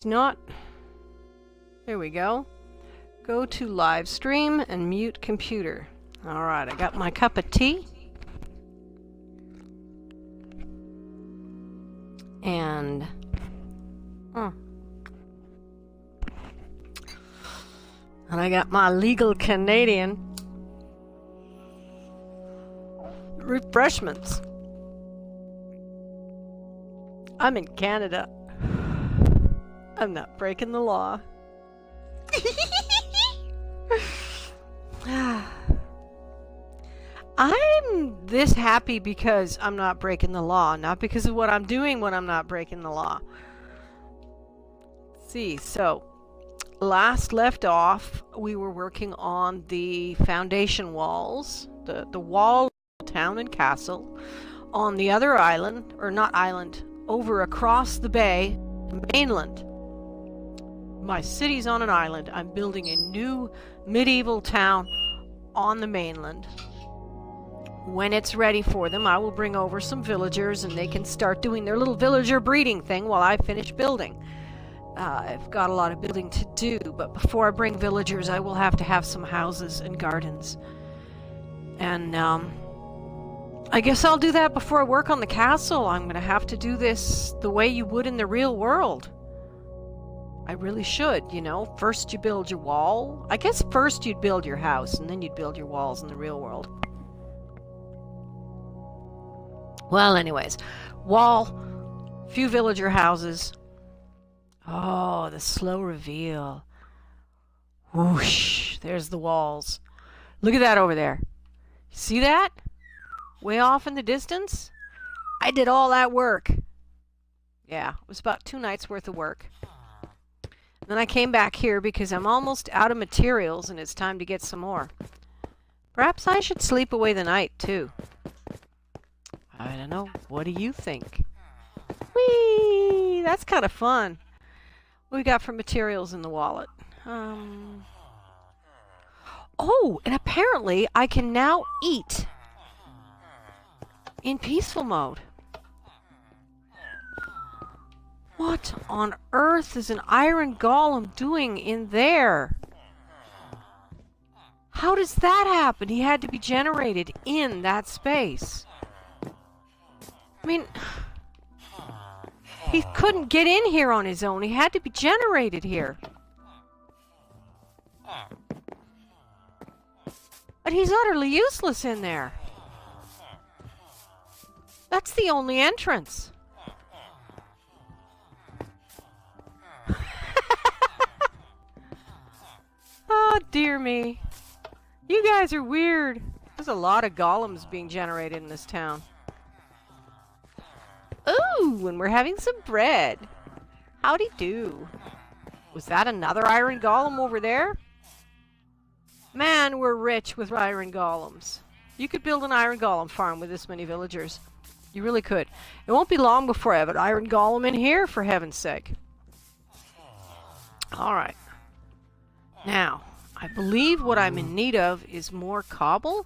Not. There we go. Go to live stream and mute computer. Alright, I got my cup of tea. And I got my legal Canadian refreshments. I'm in Canada. I'm not breaking the law. I'm this happy because I'm not breaking the law, not because of what I'm doing when I'm not breaking the law. Let's see, so last left off, we were working on the foundation walls, the wall, town and castle, on the other island, or not island, over across the bay, mainland. My city's on an island. I'm building a new medieval town on the mainland. When it's ready for them, I will bring over some villagers and they can start doing their little villager breeding thing while I finish building. I've got a lot of building to do, but before I bring villagers, I will have to have some houses and gardens. And I guess I'll do that before I work on the castle. I'm going to have to do this the way you would in the real world. I really should, you know. First you build your wall. I guess first you'd build your house, and then you'd build your walls in the real world. Well, anyways, wall, few villager houses. Oh, the slow reveal. Whoosh, there's the walls. Look at that over there. See that? Way off in the distance? I did all that work. Yeah, it was about 2 nights worth of work. And then I came back here because I'm almost out of materials and it's time to get some more. Perhaps I should sleep away the night, too. I don't know. What do you think? Whee! That's kind of fun. What we got for materials in the wallet? Oh, and apparently I can now eat in peaceful mode. What on earth is an iron golem doing in there? How does that happen? He had to be generated in that space. I mean, he couldn't get in here on his own. He had to be generated here. But he's utterly useless in there. That's the only entrance. Oh, dear me. You guys are weird. There's a lot of golems being generated in this town. Ooh, and we're having some bread. Howdy do. Was that another iron golem over there? Man, we're rich with iron golems. You could build an iron golem farm with this many villagers. You really could. It won't be long before I have an iron golem in here, for heaven's sake. Alright. Now, I believe what I'm in need of is more cobble.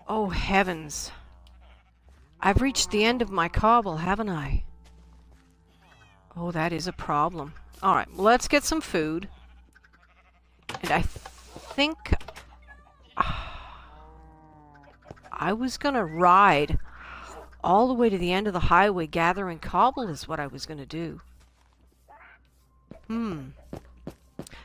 Oh, heavens. I've reached the end of my cobble, haven't I? Oh, that is a problem. Alright, well, let's get some food. And I think I was gonna ride all the way to the end of the highway gathering cobble is what I was gonna do.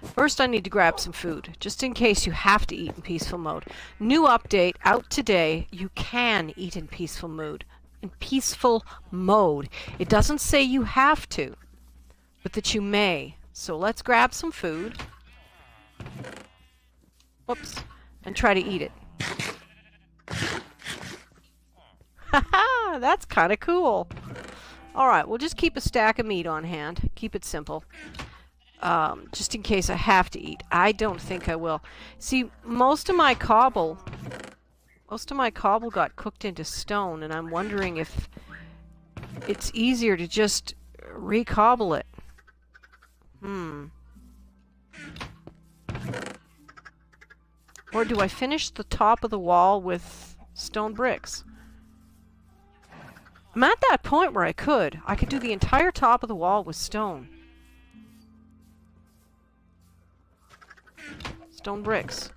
First I need to grab some food, just in case you have to eat in peaceful mode. New update out today, you can eat in peaceful mode. In peaceful mode. It doesn't say you have to, but that you may. So let's grab some food. Whoops. And try to eat it. Haha, that's kind of cool. Alright, we'll just keep a stack of meat on hand. Keep it simple. Just in case I have to eat. I don't think I will. See, most of my cobble got cooked into stone, and I'm wondering if it's easier to just recobble it. Or do I finish the top of the wall with stone bricks? I'm at that point where I could do the entire top of the wall with stone. stone bricks.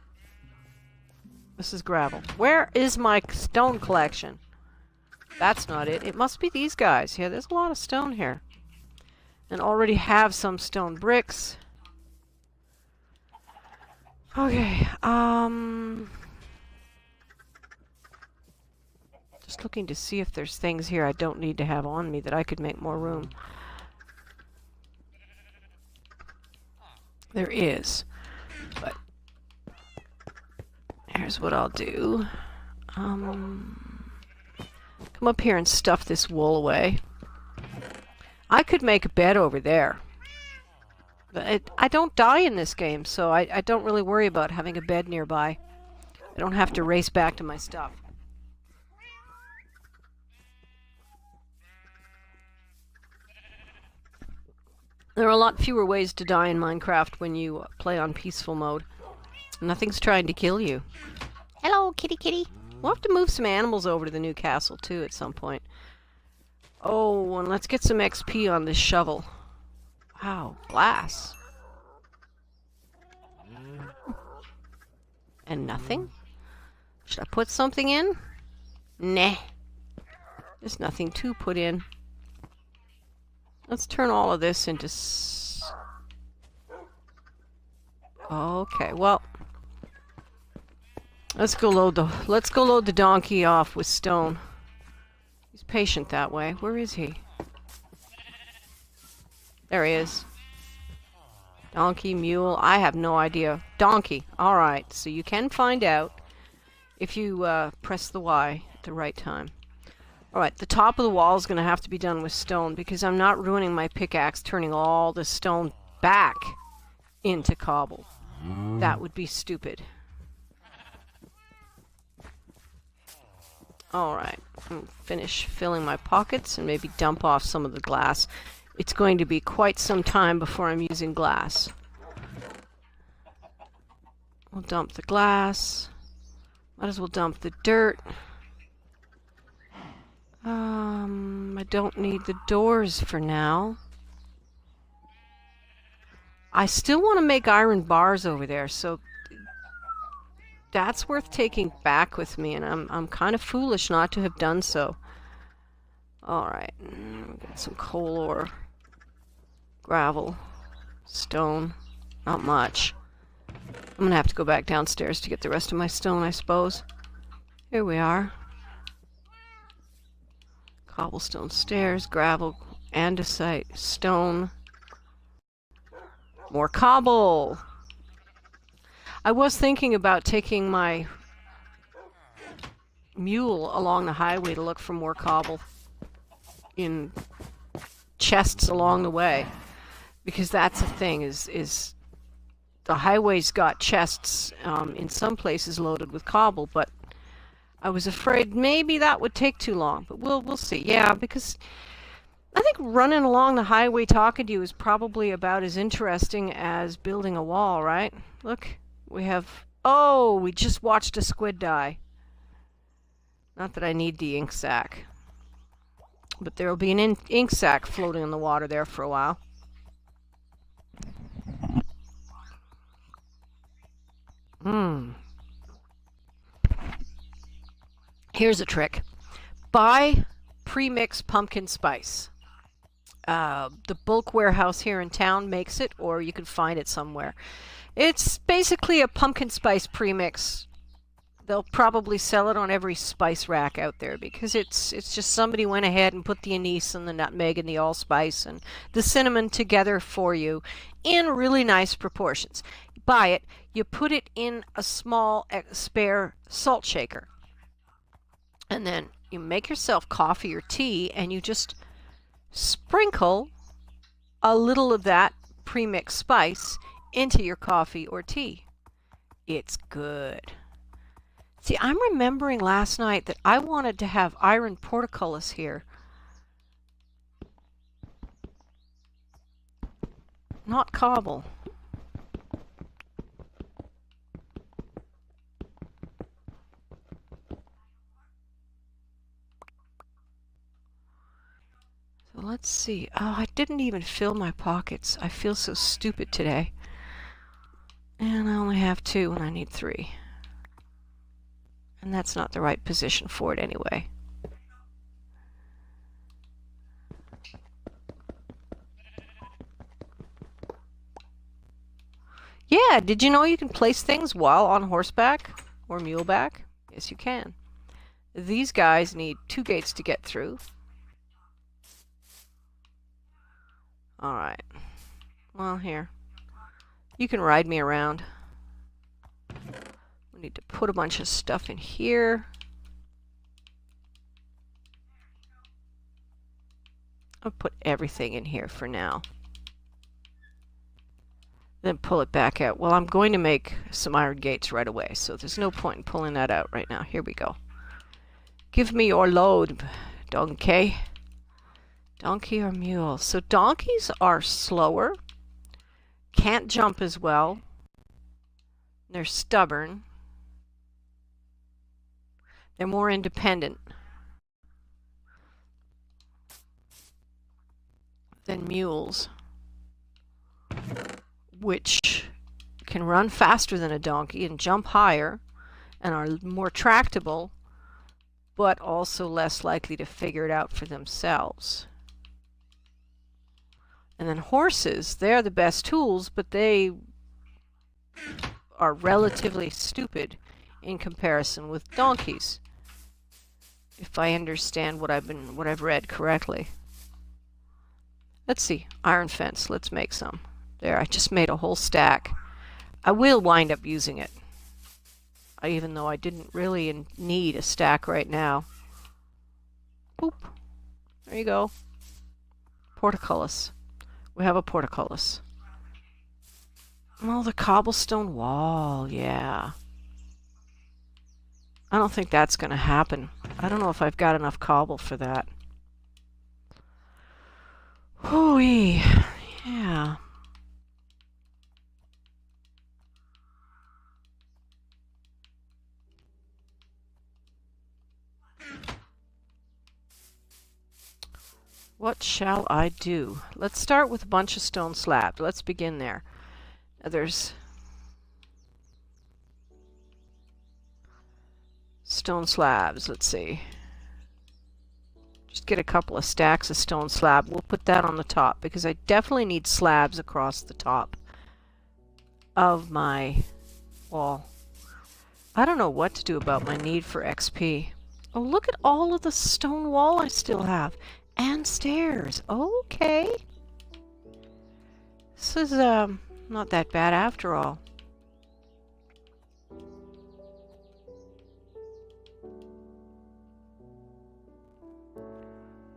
This is gravel. Where is my stone collection? That's not it. It must be these guys. Yeah, there's a lot of stone here. And already have some stone bricks. Okay, just looking to see if there's things here I don't need to have on me that I could make more room. There is. But here's what I'll do. Come up here and stuff this wool away. I could make a bed over there. But I don't die in this game, so I don't really worry about having a bed nearby. I don't have to race back to my stuff. There are a lot fewer ways to die in Minecraft when you play on peaceful mode. Nothing's trying to kill you. Hello, kitty kitty. We'll have to move some animals over to the new castle, too, at some point. Oh, and let's get some XP on this shovel. Wow, glass. And nothing? Should I put something in? Nah. There's nothing to put in. Let's turn all of this into okay, well, let's go load the donkey off with stone. He's patient that way. Where is he? There he is. Donkey, mule, I have no idea. Donkey. Alright, so you can find out if you press the Y at the right time. Alright, the top of the wall is going to have to be done with stone because I'm not ruining my pickaxe turning all the stone back into cobble. That would be stupid. Alright, finish filling my pockets and maybe dump off some of the glass. It's going to be quite some time before I'm using glass. We'll dump the glass. Might as well dump the dirt. I don't need the doors for now. I still want to make iron bars over there, so that's worth taking back with me, and I'm kind of foolish not to have done so. Alright, get some coal ore, gravel, stone, not much. I'm gonna have to go back downstairs to get the rest of my stone, I suppose. Here we are. Cobblestone stairs, gravel, andesite, stone. More cobble! I was thinking about taking my mule along the highway to look for more cobble in chests along the way. Because that's the thing, is the highway's got chests in some places loaded with cobble, but I was afraid maybe that would take too long, but we'll see. Yeah, because I think running along the highway talking to you is probably about as interesting as building a wall, right? Look, we have... Oh, we just watched a squid die. Not that I need the ink sac. But there will be an ink sac floating in the water there for a while. Here's a trick. Buy pre-mixed pumpkin spice. The bulk warehouse here in town makes it, or you can find it somewhere. It's basically a pumpkin spice premix. They'll probably sell it on every spice rack out there because it's just somebody went ahead and put the anise and the nutmeg and the allspice and the cinnamon together for you in really nice proportions. You buy it, you put it in a small spare salt shaker. And then you make yourself coffee or tea and you just sprinkle a little of that pre-mixed spice into your coffee or tea. It's good. See, I'm remembering last night that I wanted to have iron portcullis here. Not cobble. So let's see. Oh, I didn't even fill my pockets. I feel so stupid today. And I only have 2 and I need 3. And that's not the right position for it anyway. Yeah, did you know you can place things while on horseback or muleback? Yes, you can. These guys need 2 gates to get through. Alright. Well, here. You can ride me around. We need to put a bunch of stuff in here. I'll put everything in here for now. Then pull it back out. Well, I'm going to make some iron gates right away, so there's no point in pulling that out right now. Here we go. Give me your load, donkey. Donkey or mule? So donkeys are slower, can't jump as well, they're stubborn, they're more independent than mules, which can run faster than a donkey and jump higher and are more tractable, but also less likely to figure it out for themselves. And then horses, they're the best tools, but they are relatively stupid in comparison with donkeys, if I understand what I've read correctly. Let's see, iron fence, let's make some. There, I just made a whole stack. I will wind up using it, even though I didn't really need a stack right now. Boop. There you go. Portcullis. We have a portcullis. Oh, the cobblestone wall, yeah. I don't think that's going to happen. I don't know if I've got enough cobble for that. Hooey, yeah. What shall I do? Let's start with a bunch of stone slabs. Let's begin there. Now there's stone slabs. Let's see. Just get a couple of stacks of stone slab. We'll put that on the top because I definitely need slabs across the top of my wall. I don't know what to do about my need for XP. Oh, look at all of the stone wall I still have. And stairs. Okay. This is not that bad after all.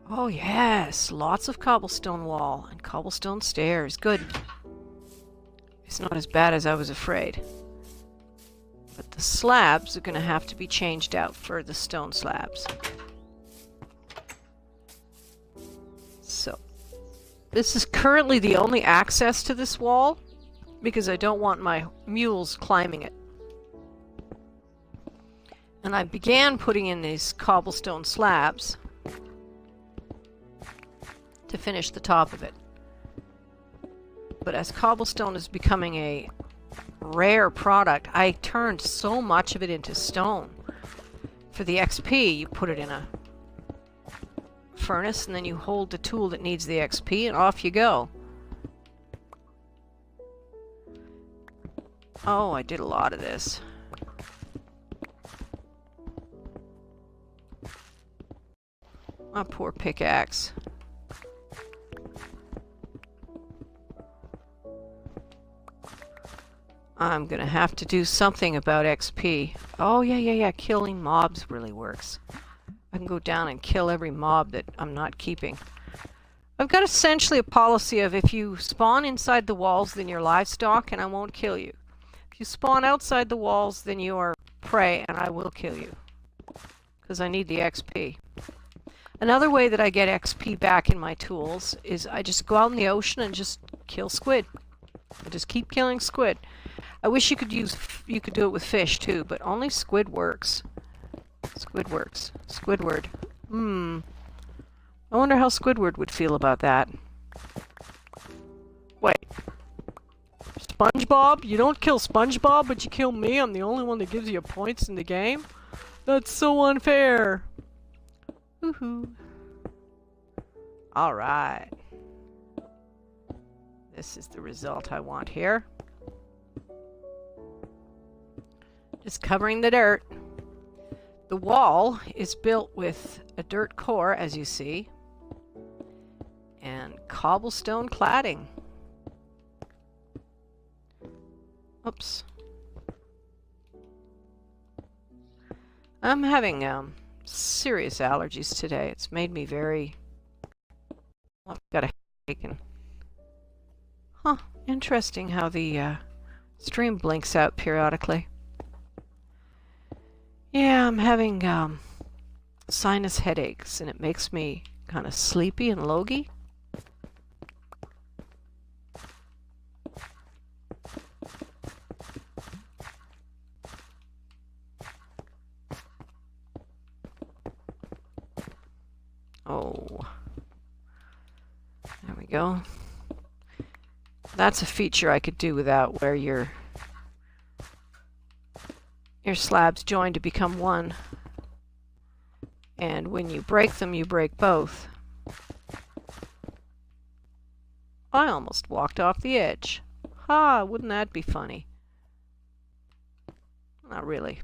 Oh yes, lots of cobblestone wall and cobblestone stairs. Good. It's not as bad as I was afraid. But the slabs are going to have to be changed out for the stone slabs. So, this is currently the only access to this wall because I don't want my mules climbing it. And I began putting in these cobblestone slabs to finish the top of it. But as cobblestone is becoming a rare product, I turned so much of it into stone. For the XP, you put it in a furnace and then you hold the tool that needs the XP and off you go. Oh, I did a lot of this. My poor pickaxe. I'm gonna have to do something about XP. Oh, yeah. Killing mobs really works. I can go down and kill every mob that I'm not keeping. I've got essentially a policy of if you spawn inside the walls, then you're livestock and I won't kill you. If you spawn outside the walls, then you are prey and I will kill you. Because I need the XP. Another way that I get XP back in my tools is I just go out in the ocean and just kill squid. I just keep killing squid. I wish you could do it with fish too, but only squid works. Squid works. Squidward. I wonder how Squidward would feel about that. Wait. SpongeBob? You don't kill SpongeBob, but you kill me. I'm the only one that gives you points in the game? That's so unfair. Woohoo. Alright. This is the result I want here. Just covering the dirt. The wall is built with a dirt core, as you see, and cobblestone cladding. Oops. I'm having serious allergies today. It's made me very... I've got a headache. And... Huh. Interesting how the stream blinks out periodically. Yeah, I'm having sinus headaches, and it makes me kind of sleepy and logy. Oh, there we go. That's a feature I could do without, where your slabs join to become one. And when you break them, you break both. I almost walked off the edge. Ha, wouldn't that be funny? Not really.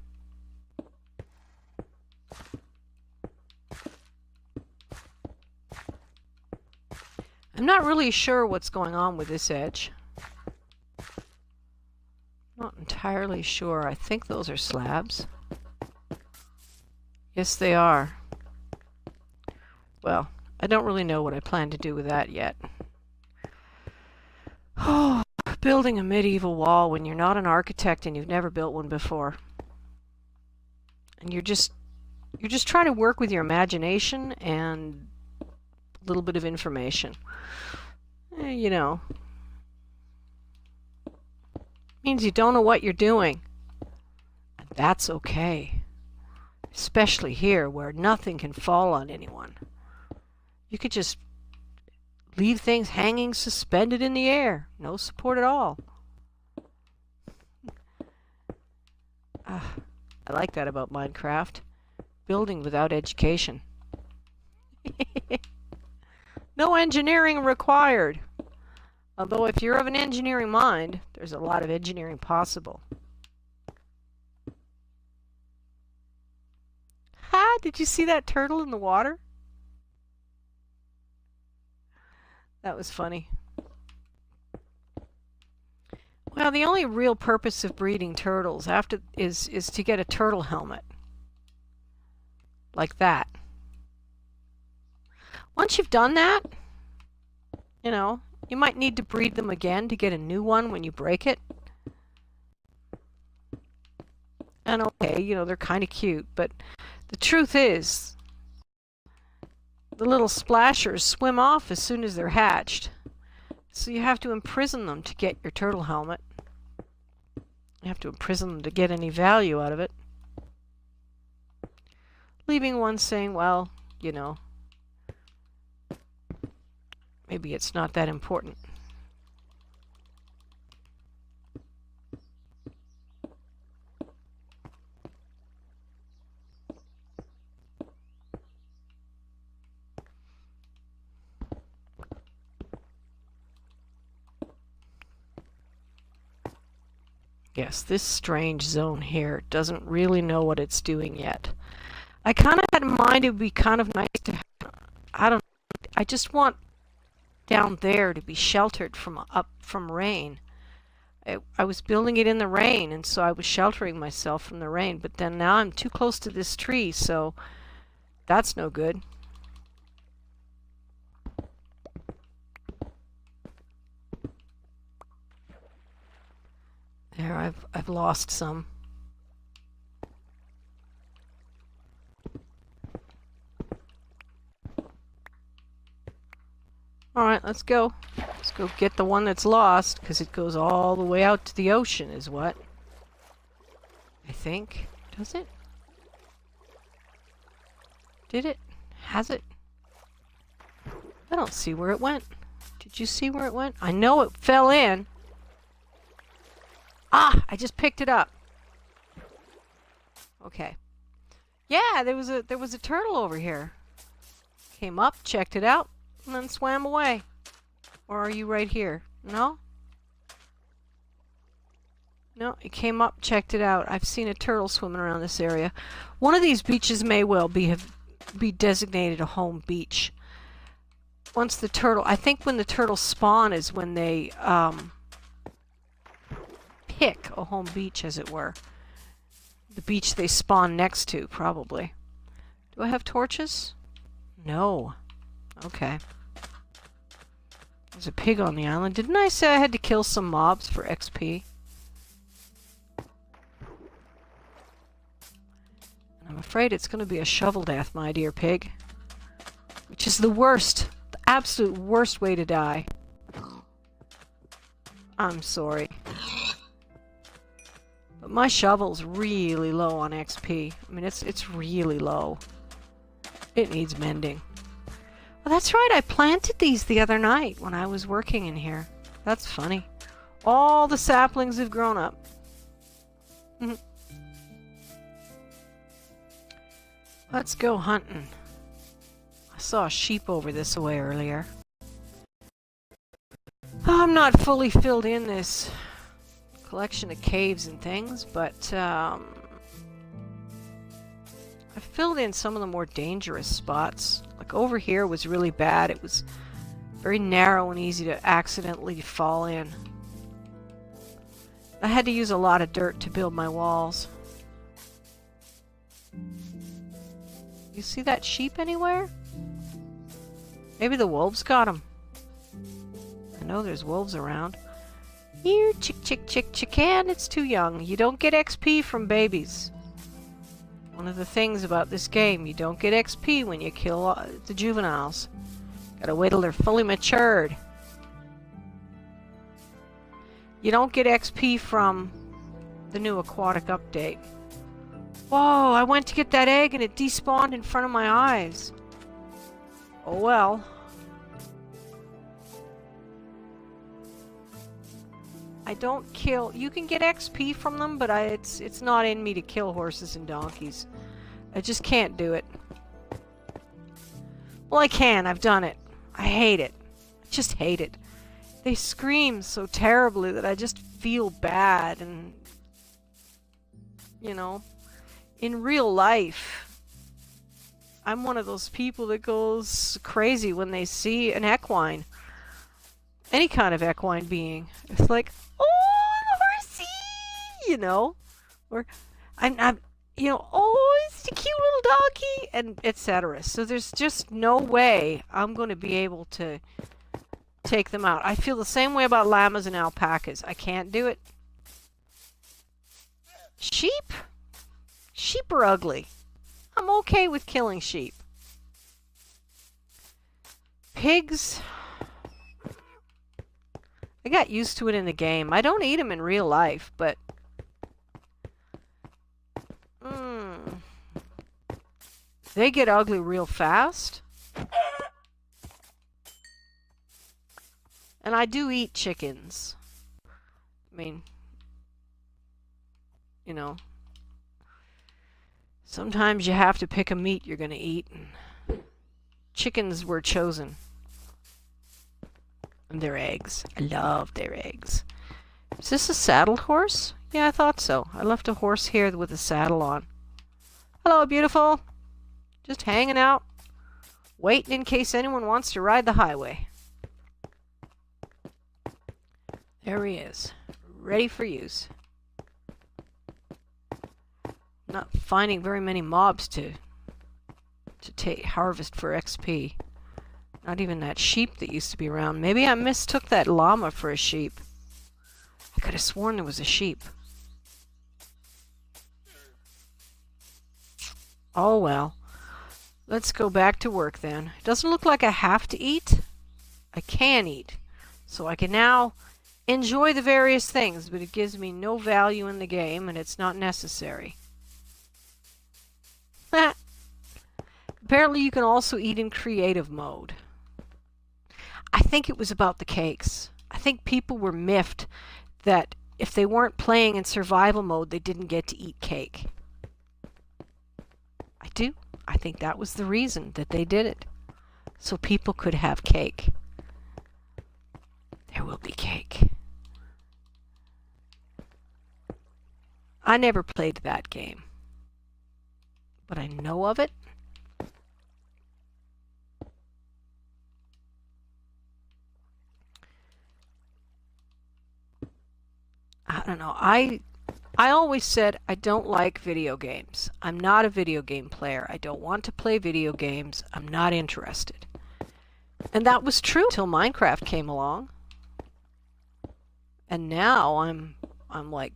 I'm not really sure what's going on with this edge. Not entirely sure. I think those are slabs. Yes, they are. Well, I don't really know what I plan to do with that yet. Oh, building a medieval wall when you're not an architect and you've never built one before. And you're just trying to work with your imagination and a little bit of information. You know. Means you don't know what you're doing. And that's okay. Especially here, where nothing can fall on anyone. You could just leave things hanging suspended in the air. No support at all. I like that about Minecraft. Building without education. No engineering required. Although if you're of an engineering mind, there's a lot of engineering possible. Ha! Did you see that turtle in the water? That was funny. Well, the only real purpose of breeding turtles is to get a turtle helmet. Like that. Once you've done that, you know, you might need to breed them again to get a new one when you break it. And okay, you know, they're kind of cute, but the truth is, the little splashers swim off as soon as they're hatched. So you have to imprison them to get your turtle helmet. You have to imprison them to get any value out of it. Leaving one saying, well, you know, maybe it's not that important. Yes, this strange zone here doesn't really know what it's doing yet. I kind of had in mind it would be kind of nice to have, I don't know, I just want down there to be sheltered from rain. I was building it in the rain, and so I was sheltering myself from the rain, but then now I'm too close to this tree, so that's no good. There, I've lost some. Alright, let's go. Let's go get the one that's lost, because it goes all the way out to the ocean, is what? I think. Does it? Did it? Has it? I don't see where it went. Did you see where it went? I know it fell in. Ah, I just picked it up. Okay. Yeah, there was a turtle over here. Came up, checked it out, and then swam away. Or are you right here? No? No, it came up, checked it out. I've seen a turtle swimming around this area. One of these beaches may well be designated a home beach. Once the turtle, I think when the turtles spawn is when they pick a home beach, as it were. The beach they spawn next to, probably. Do I have torches? No. Okay. There's a pig on the island. Didn't I say I had to kill some mobs for XP? I'm afraid it's going to be a shovel death, my dear pig. Which is the worst, the absolute worst way to die. I'm sorry. But my shovel's really low on XP. I mean, it's really low. It needs mending. Well, that's right, I planted these the other night when I was working in here. That's funny. All the saplings have grown up. Let's go hunting. I saw a sheep over this way earlier. I'm not fully filled in this collection of caves and things, but I filled in some of the more dangerous spots. Like over here was really bad. It was very narrow and easy to accidentally fall in. I had to use a lot of dirt to build my walls. You see that sheep anywhere? Maybe the wolves got him. I know there's wolves around. Here, chicken, it's too young. You don't get XP from babies. One of the things about this game, you don't get XP when you kill the juveniles. Gotta wait till they're fully matured. You don't get XP from the new aquatic update. Whoa, I went to get that egg and it despawned in front of my eyes. Oh well. I don't kill... You can get XP from them, but it's not in me to kill horses and donkeys. I just can't do it. Well, I can. I've done it. I hate it. I just hate it. They scream so terribly that I just feel bad and... You know... In real life, I'm one of those people that goes crazy when they see an equine. Any kind of equine being. It's like, oh, horsey! You know? Or, I'm you know, oh, it's a cute little doggy! And etc. So there's just no way I'm going to be able to take them out. I feel the same way about llamas and alpacas. I can't do it. Sheep? Sheep are ugly. I'm okay with killing sheep. Pigs... I got used to it in the game. I don't eat them in real life, but... They get ugly real fast. And I do eat chickens. I mean... You know... Sometimes you have to pick a meat you're going to eat. Chickens were chosen. And their eggs. I love their eggs. Is this a saddled horse? Yeah, I thought so. I left a horse here with a saddle on. Hello, beautiful. Just hanging out. Waiting in case anyone wants to ride the highway. There he is. Ready for use. Not finding very many mobs to harvest for XP. Not even that sheep that used to be around. Maybe I mistook that llama for a sheep. I could have sworn there was a sheep. Oh well. Let's go back to work then. It doesn't look like I have to eat. I can eat. So I can now enjoy the various things, but it gives me no value in the game and it's not necessary. Apparently you can also eat in creative mode. I think it was about the cakes. I think people were miffed that if they weren't playing in survival mode, they didn't get to eat cake. I do. I think that was the reason that they did it. So people could have cake. There will be cake. I never played that game, but I know of it. I don't know. I always said I don't like video games. I'm not a video game player. I don't want to play video games. I'm not interested. And that was true till Minecraft came along. And now I'm like,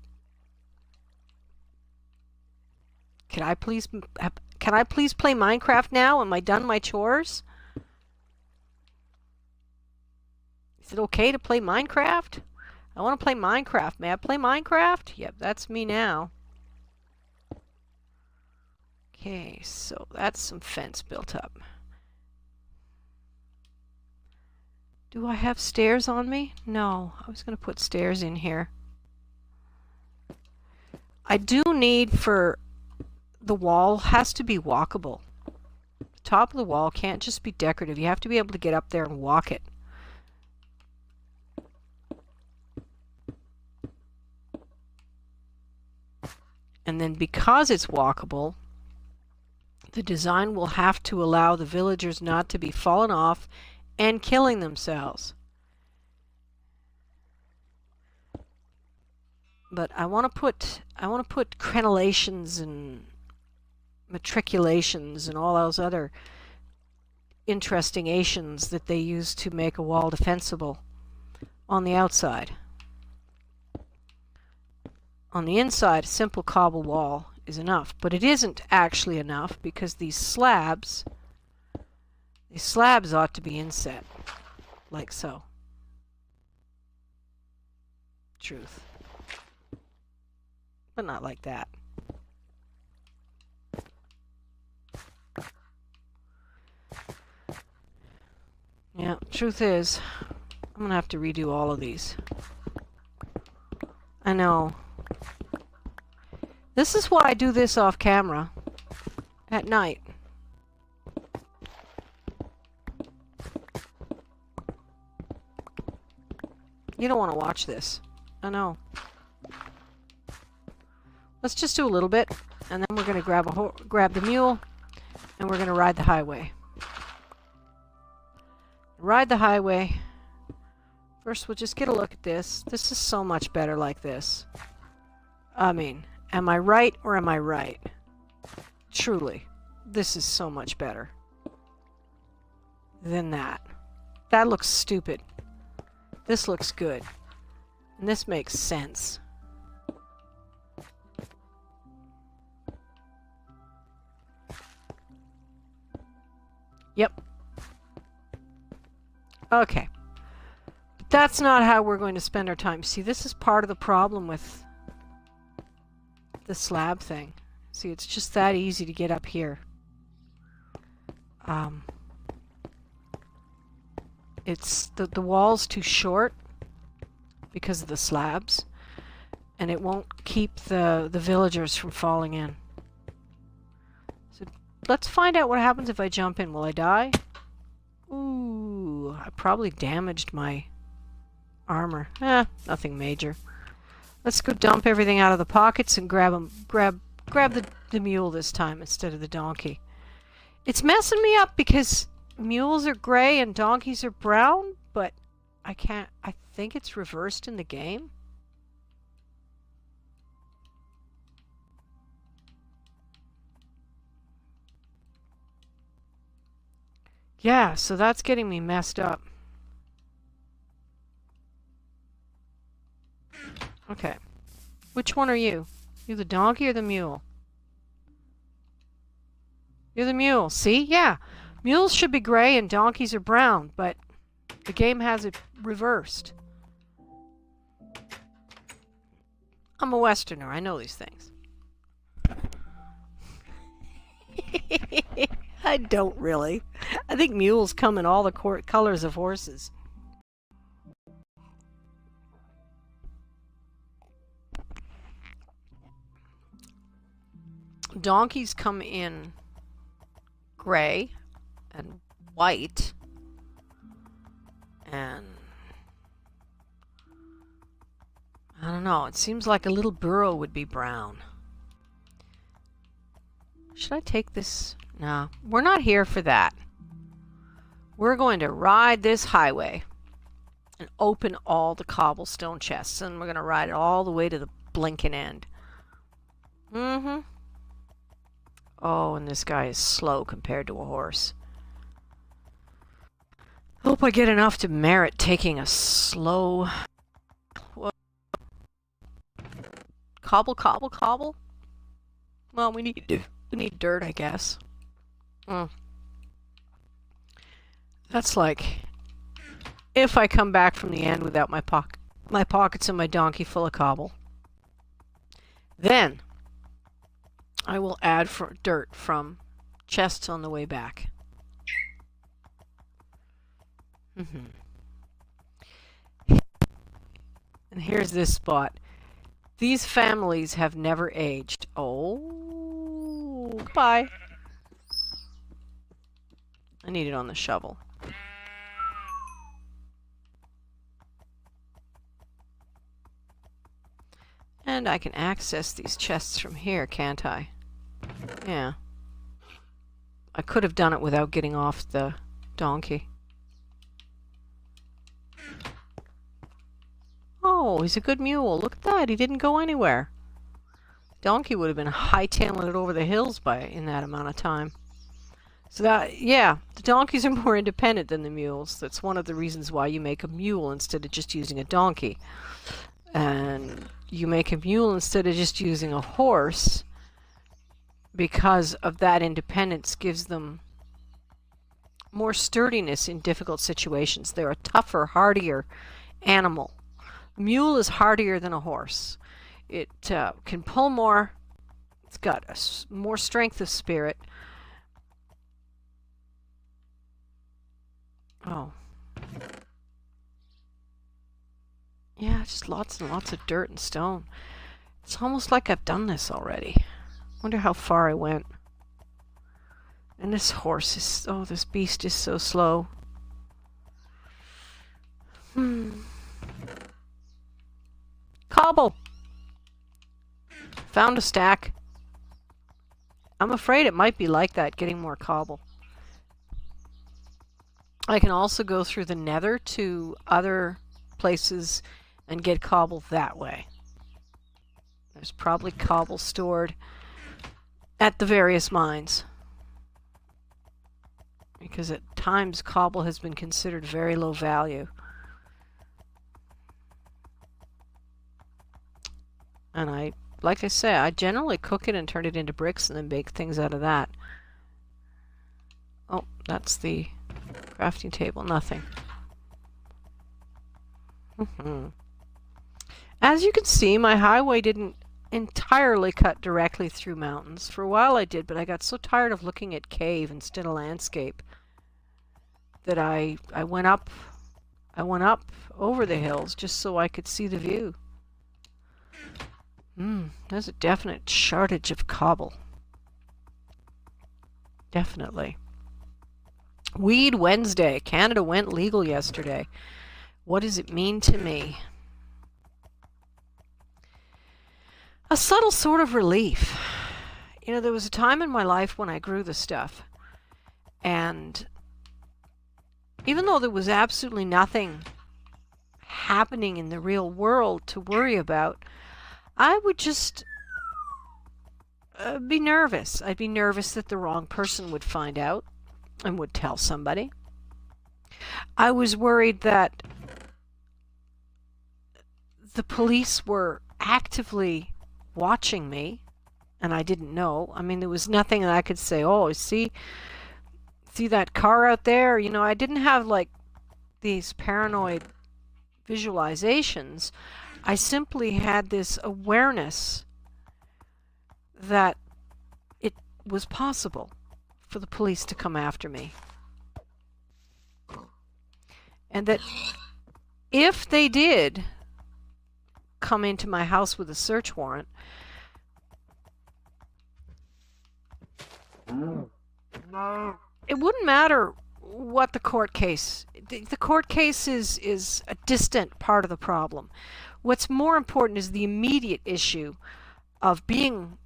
can I please play Minecraft now? Am I done my chores? Is it okay to play Minecraft? I want to play Minecraft. May I play Minecraft? Yep, that's me now. Okay, so that's some fence built up. Do I have stairs on me? No, I was going to put stairs in here. I do need for the wall has to be walkable. The top of the wall can't just be decorative. You have to be able to get up there and walk it. And then because it's walkable, the design will have to allow the villagers not to be falling off and killing themselves. But I want to put crenellations and matriculations and all those other interesting ations that they use to make a wall defensible on the outside. On the inside, a simple cobble wall is enough, but it isn't actually enough because these slabs ought to be inset, like so. Truth. But not like that. Yeah, truth is, I'm gonna have to redo all of these. I know. This is why I do this off camera at night. You don't want to watch this. I know. Let's just do a little bit, and then we're going to grab the mule, and we're going to ride the highway. Ride the highway. First, we'll just get a look at this. This is so much better like this. I mean, am I right or am I right? Truly, this is so much better than that. That looks stupid. This looks good. And this makes sense. Yep. Okay. But that's not how we're going to spend our time. See, this is part of the problem with the slab thing. See, it's just that easy to get up here. It's the wall's too short because of the slabs, and it won't keep the villagers from falling in. So let's find out what happens if I jump in. Will I die? Ooh, I probably damaged my armor. Nothing major. Let's go dump everything out of the pockets and grab the mule this time instead of the donkey. It's messing me up because mules are gray and donkeys are brown, but I think it's reversed in the game. Yeah, so that's getting me messed up. Okay. Which one are you? You the donkey or the mule? You're the mule. See? Yeah. Mules should be gray and donkeys are brown, but the game has it reversed. I'm a Westerner. I know these things. I don't really. I think mules come in all the colors of horses. Donkeys come in gray and white, and I don't know, it seems like a little burro would be brown. Should I take this? No, we're not here for that. We're going to ride this highway and open all the cobblestone chests, and we're going to ride it all the way to the blinking end. Oh, and this guy is slow compared to a horse. Hope I get enough to merit taking a slow... Whoa. Cobble, cobble, cobble? Well, we need dirt, I guess. That's like... if I come back from the end without my pockets and my donkey full of cobble. Then I will add dirt from chests on the way back. And here's this spot. These families have never aged. Oh, goodbye. I need it on the shovel. And I can access these chests from here, can't I? Yeah. I could have done it without getting off the donkey. Oh, he's a good mule. Look at that. He didn't go anywhere. Donkey would have been hightailing it over the hills in that amount of time. So that, yeah, the donkeys are more independent than the mules. That's one of the reasons why you make a mule instead of just using a donkey. And you make a mule instead of just using a horse because of that independence gives them more sturdiness in difficult situations. They're a tougher, hardier animal. A mule is hardier than a horse. It can pull more. It's got more strength of spirit. Oh. Yeah, just lots and lots of dirt and stone. It's almost like I've done this already. Wonder how far I went. And this horse is... oh, this beast is so slow. Cobble! Found a stack. I'm afraid it might be like that, getting more cobble. I can also go through the nether to other places and get cobble that way. There's probably cobble stored at the various mines. Because at times cobble has been considered very low value. And like I say, I generally cook it and turn it into bricks and then bake things out of that. Oh, that's the crafting table. Nothing. As you can see, my highway didn't entirely cut directly through mountains. For a while I did, but I got so tired of looking at cave instead of landscape that I went up over the hills just so I could see the view. There's a definite shortage of cobble. Definitely. Weed Wednesday. Canada went legal yesterday. What does it mean to me? A subtle sort of relief. You know, there was a time in my life when I grew the stuff. And even though there was absolutely nothing happening in the real world to worry about, I would just be nervous. I'd be nervous that the wrong person would find out and would tell somebody. I was worried that the police were actively watching me and I didn't know. I mean, there was nothing that I could say, oh, see that car out there? You know, I didn't have like these paranoid visualizations. I simply had this awareness that it was possible for the police to come after me. And that if they did come into my house with a search warrant, it wouldn't matter what the court case. The court case is a distant part of the problem. What's more important is the immediate issue of being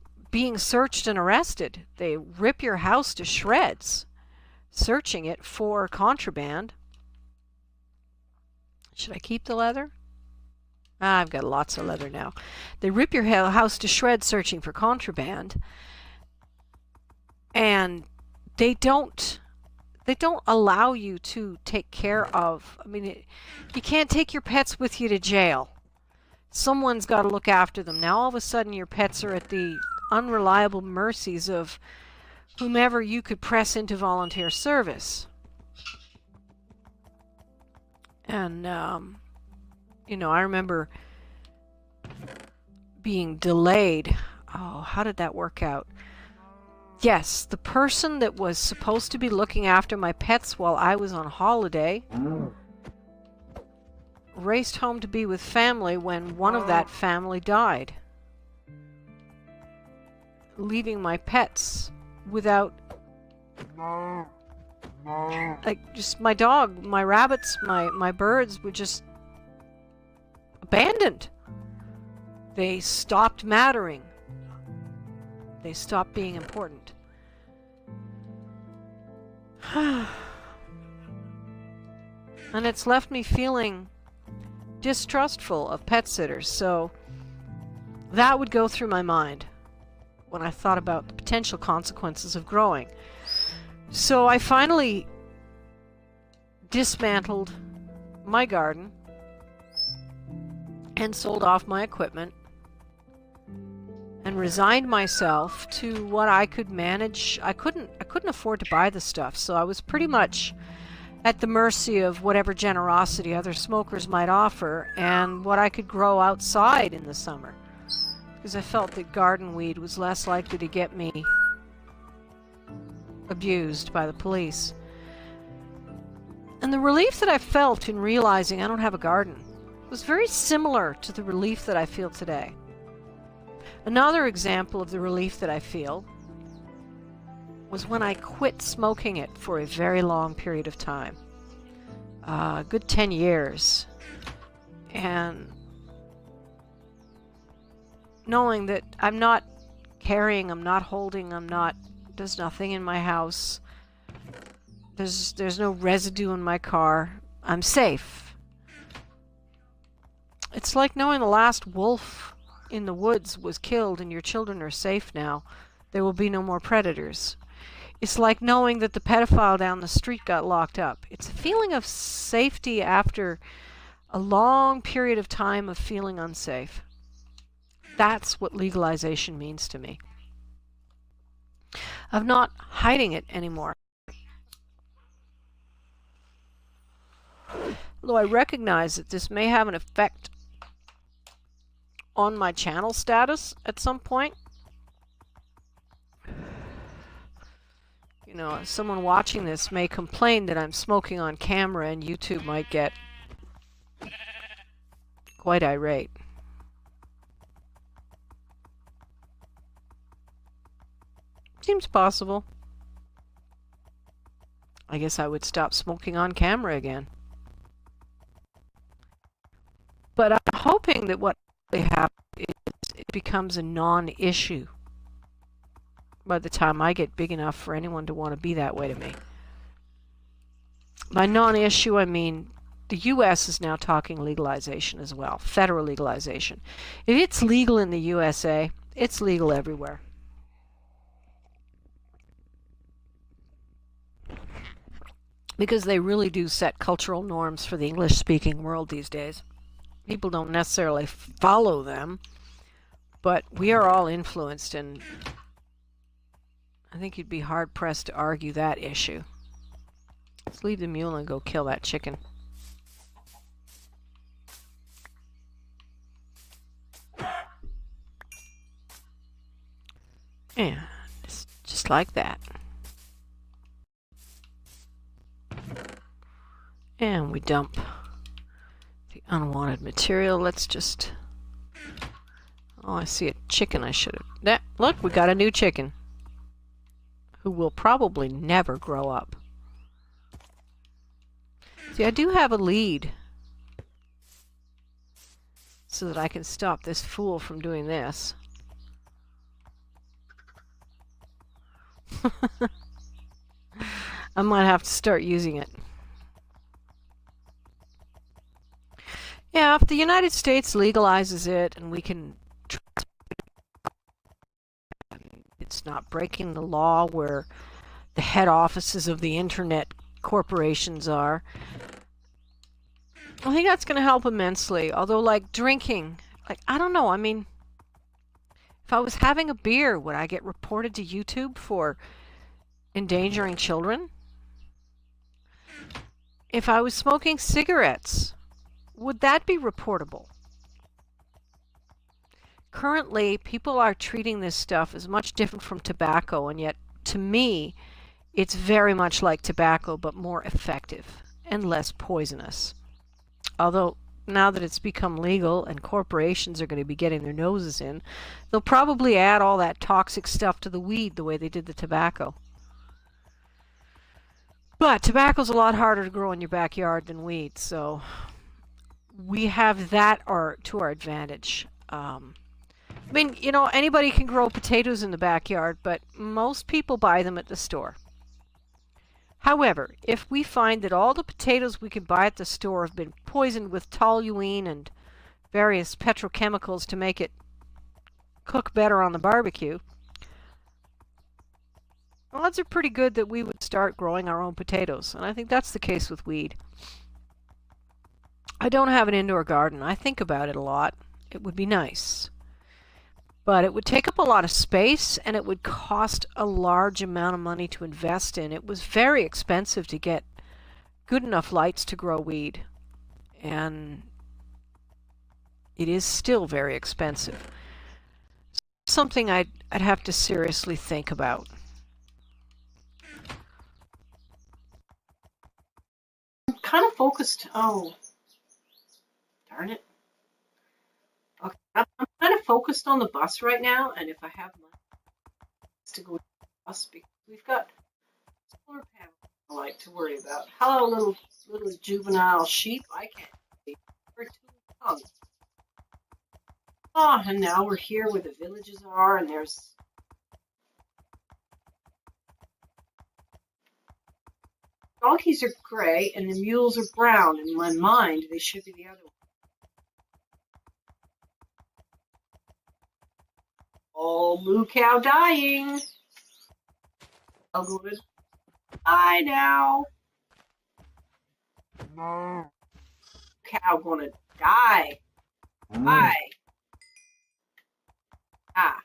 searched and arrested. They rip your house to shreds, searching it for contraband. Should I keep the leather? I've got lots of leather now. They rip your house to shreds searching for contraband, and they don't allow you to take care of. I mean, you can't take your pets with you to jail. Someone's got to look after them. Now all of a sudden your pets are at the unreliable mercies of whomever you could press into volunteer service. And, you know, I remember being delayed. Oh, how did that work out? Yes, the person that was supposed to be looking after my pets while I was on holiday raced home to be with family when one of that family died, leaving my pets without, like, just my dog, my rabbits, my birds were just abandoned. They stopped mattering. They stopped being important. And it's left me feeling distrustful of pet sitters, so that would go through my mind when I thought about the potential consequences of growing. So I finally dismantled my garden and sold off my equipment and resigned myself to what I could manage. I couldn't afford to buy the stuff, so I was pretty much at the mercy of whatever generosity other smokers might offer and what I could grow outside in the summer, because I felt that garden weed was less likely to get me abused by the police. And the relief that I felt in realizing I don't have a garden was very similar to the relief that I feel today. Another example of the relief that I feel was when I quit smoking it for a very long period of time. A good 10 years. And knowing that I'm not carrying, I'm not holding, there's nothing in my house. There's no residue in my car. I'm safe. It's like knowing the last wolf in the woods was killed and your children are safe now. There will be no more predators. It's like knowing that the pedophile down the street got locked up. It's a feeling of safety after a long period of time of feeling unsafe. That's what legalization means to me. Of not hiding it anymore. Although I recognize that this may have an effect on my channel status at some point. You know, someone watching this may complain that I'm smoking on camera and YouTube might get quite irate. Seems possible. I guess I would stop smoking on camera again. But I'm hoping that what happens is it becomes a non-issue by the time I get big enough for anyone to want to be that way to me. By non-issue, I mean the U.S. is now talking legalization as well, federal legalization. If it's legal in the USA, it's legal everywhere. Because they really do set cultural norms for the English-speaking world these days. People don't necessarily follow them, but we are all influenced, and I think you'd be hard-pressed to argue that issue. Let's leave the mule and go kill that chicken. Yeah, just like that. And we dump the unwanted material. Let's just... Oh, I see a chicken I should have... Look, we got a new chicken. who will probably never grow up. See, I do have a lead so that I can stop this fool from doing this. I might have to start using it. Yeah, if the United States legalizes it and we can, it's not breaking the law where the head offices of the internet corporations are, I think that's going to help immensely. Although, like drinking, like, I don't know, I mean, if I was having a beer, would I get reported to YouTube for endangering children? If I was smoking cigarettes, would that be reportable? Currently, people are treating this stuff as much different from tobacco, and yet, to me, it's very much like tobacco, but more effective and less poisonous. Although, now that it's become legal and corporations are going to be getting their noses in, they'll probably add all that toxic stuff to the weed the way they did the tobacco. But tobacco's a lot harder to grow in your backyard than weed, so we have that to our advantage. I mean, you know, anybody can grow potatoes in the backyard, but most people buy them at the store. However, if we find that all the potatoes we can buy at the store have been poisoned with toluene and various petrochemicals to make it cook better on the barbecue, odds are pretty good that we would start growing our own potatoes. And I think that's the case with weed. I don't have an indoor garden. I think about it a lot. It would be nice. But it would take up a lot of space, and it would cost a large amount of money to invest in. It was very expensive to get good enough lights to grow weed. And it is still very expensive. Something I'd have to seriously think about. I'm kind of focused. Oh, darn it. Okay, I'm kind of focused on the bus right now, and if I have money to go to the bus, because we've got solar panels I like to worry about. Hello, little juvenile sheep. I can't see. We're too young. Oh, and now we're here where the villages are, and there's donkeys are gray and the mules are brown. In my mind, they should be the other one. Oh, moo cow dying. I'm going to die now. No. Cow going to die. Die. Ah.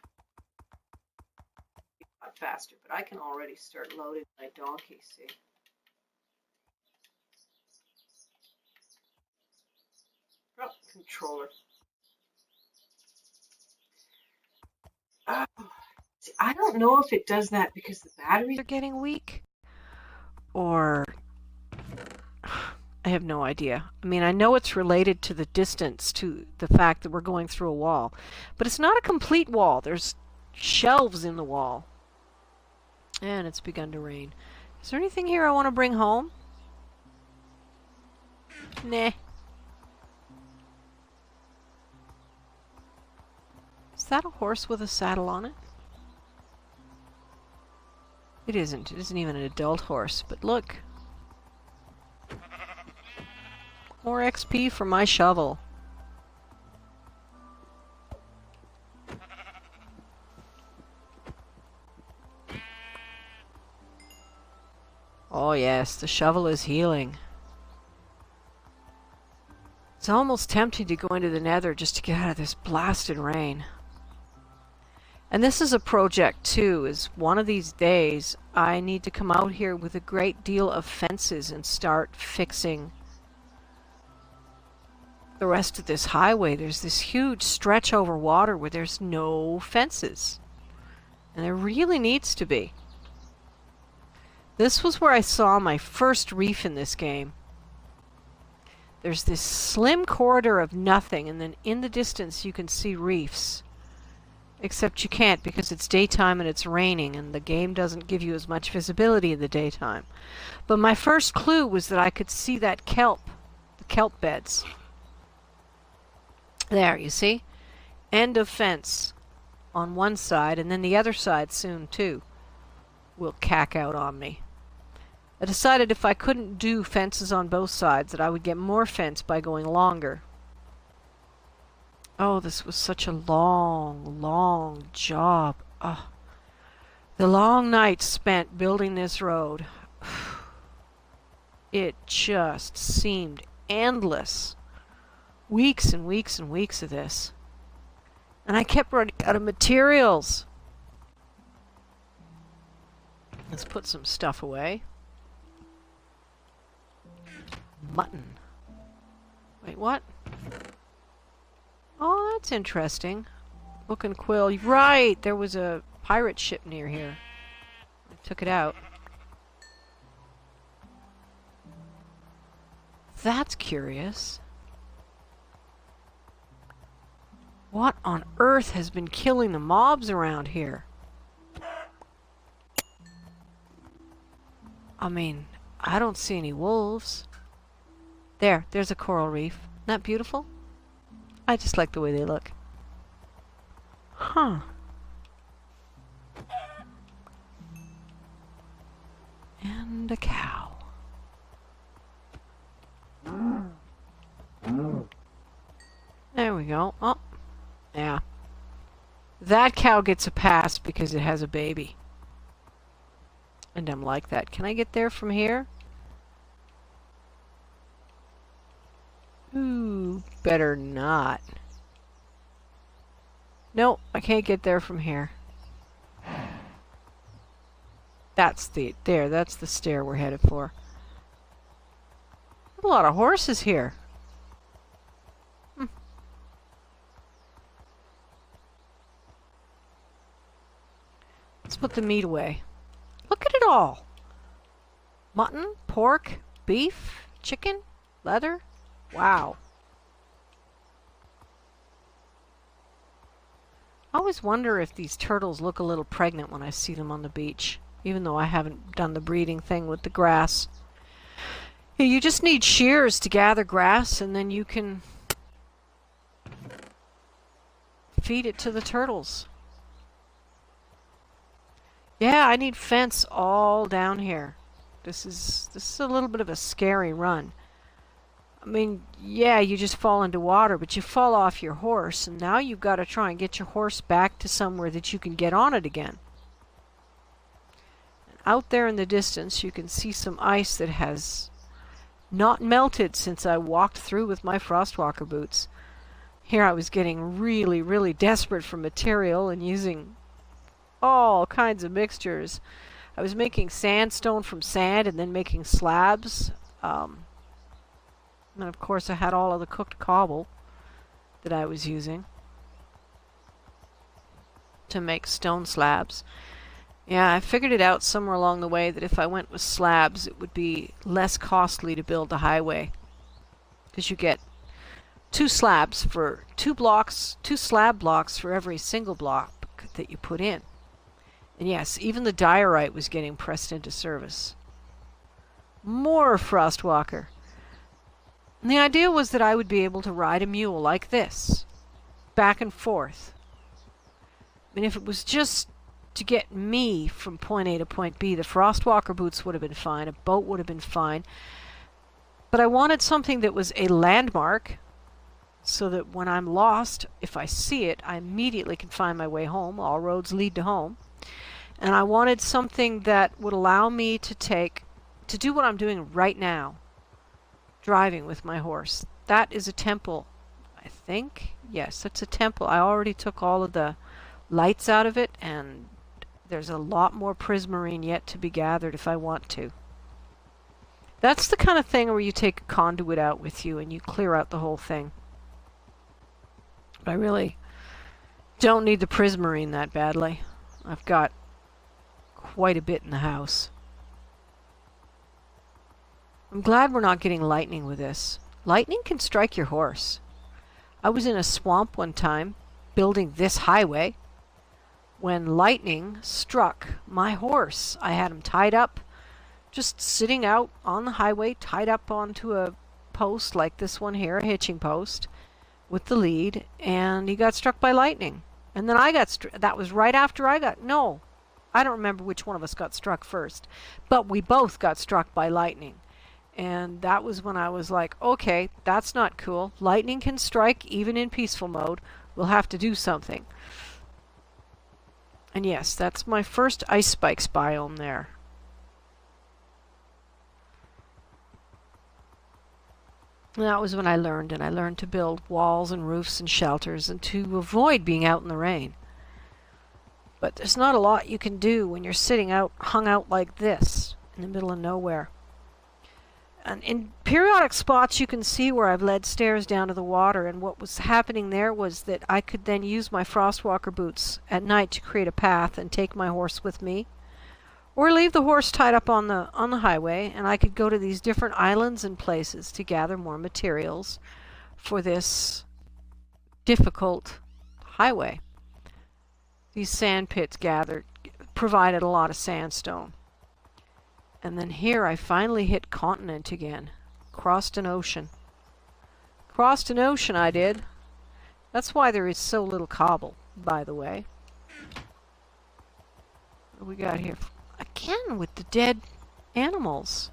A lot faster, but I can already start loading my donkey, see. Oh, controller. See, I don't know if it does that because the batteries Are getting weak, or I have no idea. I mean, I know it's related to the distance, to the fact that we're going through a wall, but it's not a complete wall. There's shelves in the wall, and it's begun to rain. Is there anything here I want to bring home? Nah. Is that a horse with a saddle on it? It isn't. It isn't even an adult horse, but look. More XP for my shovel. Oh yes, the shovel is healing. It's almost tempting to go into the nether just to get out of this blasted rain. And this is a project too, is one of these days I need to come out here with a great deal of fences and start fixing the rest of this highway. There's this huge stretch over water where there's no fences. And there really needs to be. This was where I saw my first reef in this game. There's this slim corridor of nothing, and then in the distance you can see reefs. Except you can't because it's daytime and it's raining and the game doesn't give you as much visibility in the daytime. But my first clue was that I could see that kelp, the kelp beds. There, you see? End of fence on one side, and then the other side soon too will cack out on me. I decided if I couldn't do fences on both sides that I would get more fence by going longer. Oh, this was such a long, long job. Oh, the long nights spent building this road. It just seemed endless. Weeks and weeks and weeks of this. And I kept running out of materials. Let's put some stuff away. Mutton. Wait, what? Oh, that's interesting. Book and quill. Right! There was a pirate ship near here. I took it out. That's curious. What on earth has been killing the mobs around here? I mean, I don't see any wolves. There's a coral reef. Isn't that beautiful? I just like the way they look. Huh. And a cow. There we go. Oh, yeah. That cow gets a pass because it has a baby. And I'm like that. Can I get there from here? Ooh, better not. Nope, I can't get there from here. That's the stair we're headed for. A lot of horses here. Let's put the meat away. Look at it all. Mutton, pork, beef, chicken, leather. Wow. I always wonder if these turtles look a little pregnant when I see them on the beach, even though I haven't done the breeding thing with the grass. Yeah, you just need shears to gather grass, and then you can feed it to the turtles. Yeah, I need fence all down here. This is a little bit of a scary run. I mean, yeah, you just fall into water, but you fall off your horse, and now you've got to try and get your horse back to somewhere that you can get on it again. And out there in the distance, you can see some ice that has not melted since I walked through with my Frostwalker boots. Here I was getting really, really desperate for material and using all kinds of mixtures. I was making sandstone from sand and then making slabs. And of course I had all of the cooked cobble that I was using to make stone slabs. Yeah, I figured it out somewhere along the way that if I went with slabs it would be less costly to build the highway. Because you get two slab blocks for every single block that you put in. And yes, even the diorite was getting pressed into service. More Frostwalker. And the idea was that I would be able to ride a mule like this, back and forth. I mean, if it was just to get me from point A to point B, the Frostwalker boots would have been fine, a boat would have been fine. But I wanted something that was a landmark, so that when I'm lost, if I see it, I immediately can find my way home. All roads lead to home. And I wanted something that would allow me to do what I'm doing right now. Driving with my horse. That is a temple, I think. Yes, that's a temple. I already took all of the lights out of it, and there's a lot more prismarine yet to be gathered if I want to. That's the kind of thing where you take a conduit out with you and you clear out the whole thing. But I really don't need the prismarine that badly. I've got quite a bit in the house. I'm glad we're not getting lightning with this. Lightning can strike your horse. I was in a swamp one time, building this highway, when lightning struck my horse. I had him tied up, just sitting out on the highway, tied up onto a post like this one here, a hitching post, with the lead, and he got struck by lightning. And then I got that was right after no, I don't remember which one of us got struck first, but we both got struck by lightning. And that was when I was like, okay, that's not cool. Lightning can strike even in peaceful mode. We'll have to do something. And yes, that's my first ice spikes biome there. And that was when I learned to build walls and roofs and shelters and to avoid being out in the rain. But there's not a lot you can do when you're sitting out, hung out like this, in the middle of nowhere. And in periodic spots you can see where I've led stairs down to the water, and what was happening there was that I could then use my frostwalker boots at night to create a path and take my horse with me. Or leave the horse tied up on the highway, and I could go to these different islands and places to gather more materials for this difficult highway. These sand pits provided a lot of sandstone. And then here I finally hit continent again. Crossed an ocean. Crossed an ocean I did. That's why there is so little cobble, by the way. What do we got here? Again with the dead animals.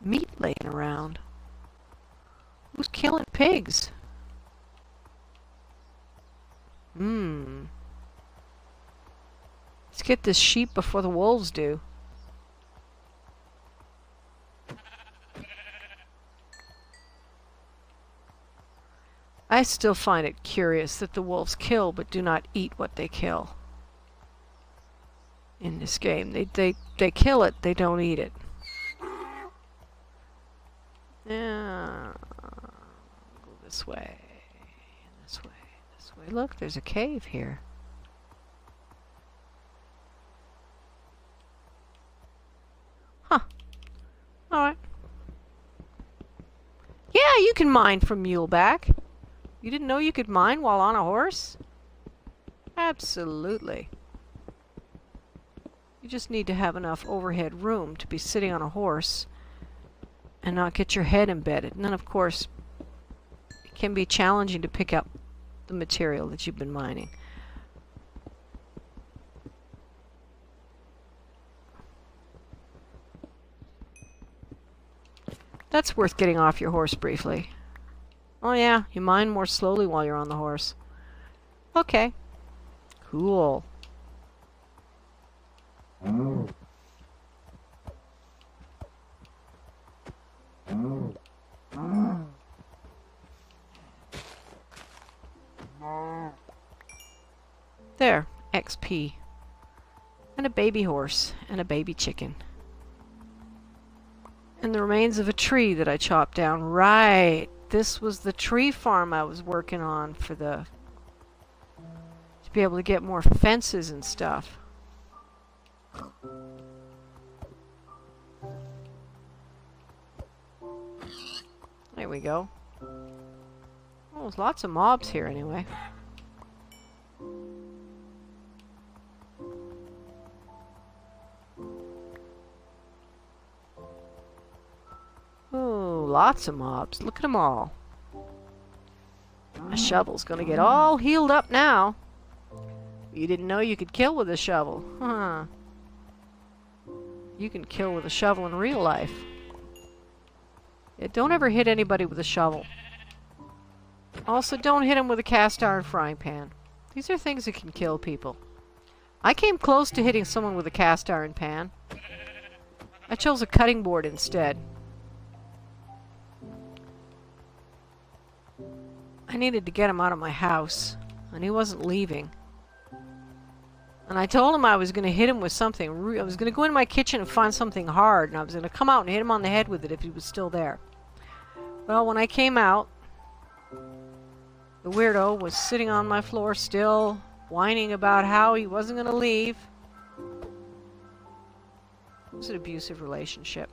Meat laying around. Who's killing pigs? Let's get this sheep before the wolves do. I still find it curious that the wolves kill but do not eat what they kill. In this game, they kill it, they don't eat it. Yeah, go this way, this way, this way. Look, there's a cave here. Huh. All right. Yeah, you can mine from Muleback. You didn't know you could mine while on a horse? Absolutely. You just need to have enough overhead room to be sitting on a horse and not get your head embedded. And then, of course, it can be challenging to pick up the material that you've been mining. That's worth getting off your horse briefly. Oh yeah, you mine more slowly while you're on the horse. Okay. Cool. There, XP. And a baby horse, and a baby chicken. And the remains of a tree that I chopped down. Right. This was the tree farm I was working on for to be able to get more fences and stuff. There we go. Oh, there's lots of mobs here anyway. Oh, lots of mobs. Look at them all. My shovel's gonna get all healed up now. You didn't know you could kill with a shovel. Huh. You can kill with a shovel in real life. Yeah, don't ever hit anybody with a shovel. Also, don't hit them with a cast iron frying pan. These are things that can kill people. I came close to hitting someone with a cast iron pan. I chose a cutting board instead. I needed to get him out of my house, and he wasn't leaving. And I told him I was going to hit him with something. I was going to go in my kitchen and find something hard, and I was going to come out and hit him on the head with it if he was still there. Well, when I came out, the weirdo was sitting on my floor still, whining about how he wasn't going to leave. It was an abusive relationship.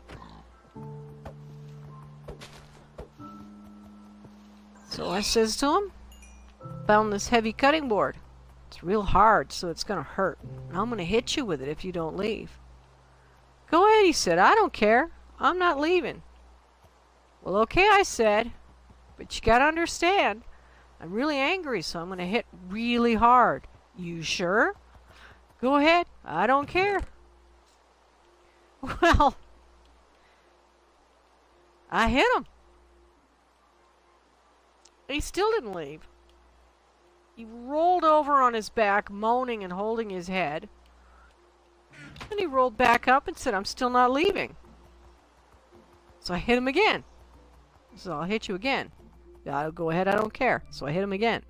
So I says to him, found this heavy cutting board. It's real hard, so it's going to hurt. And I'm going to hit you with it if you don't leave. Go ahead, he said. I don't care. I'm not leaving. Well, okay, I said. But you got to understand, I'm really angry, so I'm going to hit really hard. You sure? Go ahead. I don't care. Well, I hit him. He still didn't leave. He rolled over on his back, moaning and holding his head. And he rolled back up and said, I'm still not leaving. So I hit him again. So I'll hit you again. I'll go ahead, I don't care. So I hit him again.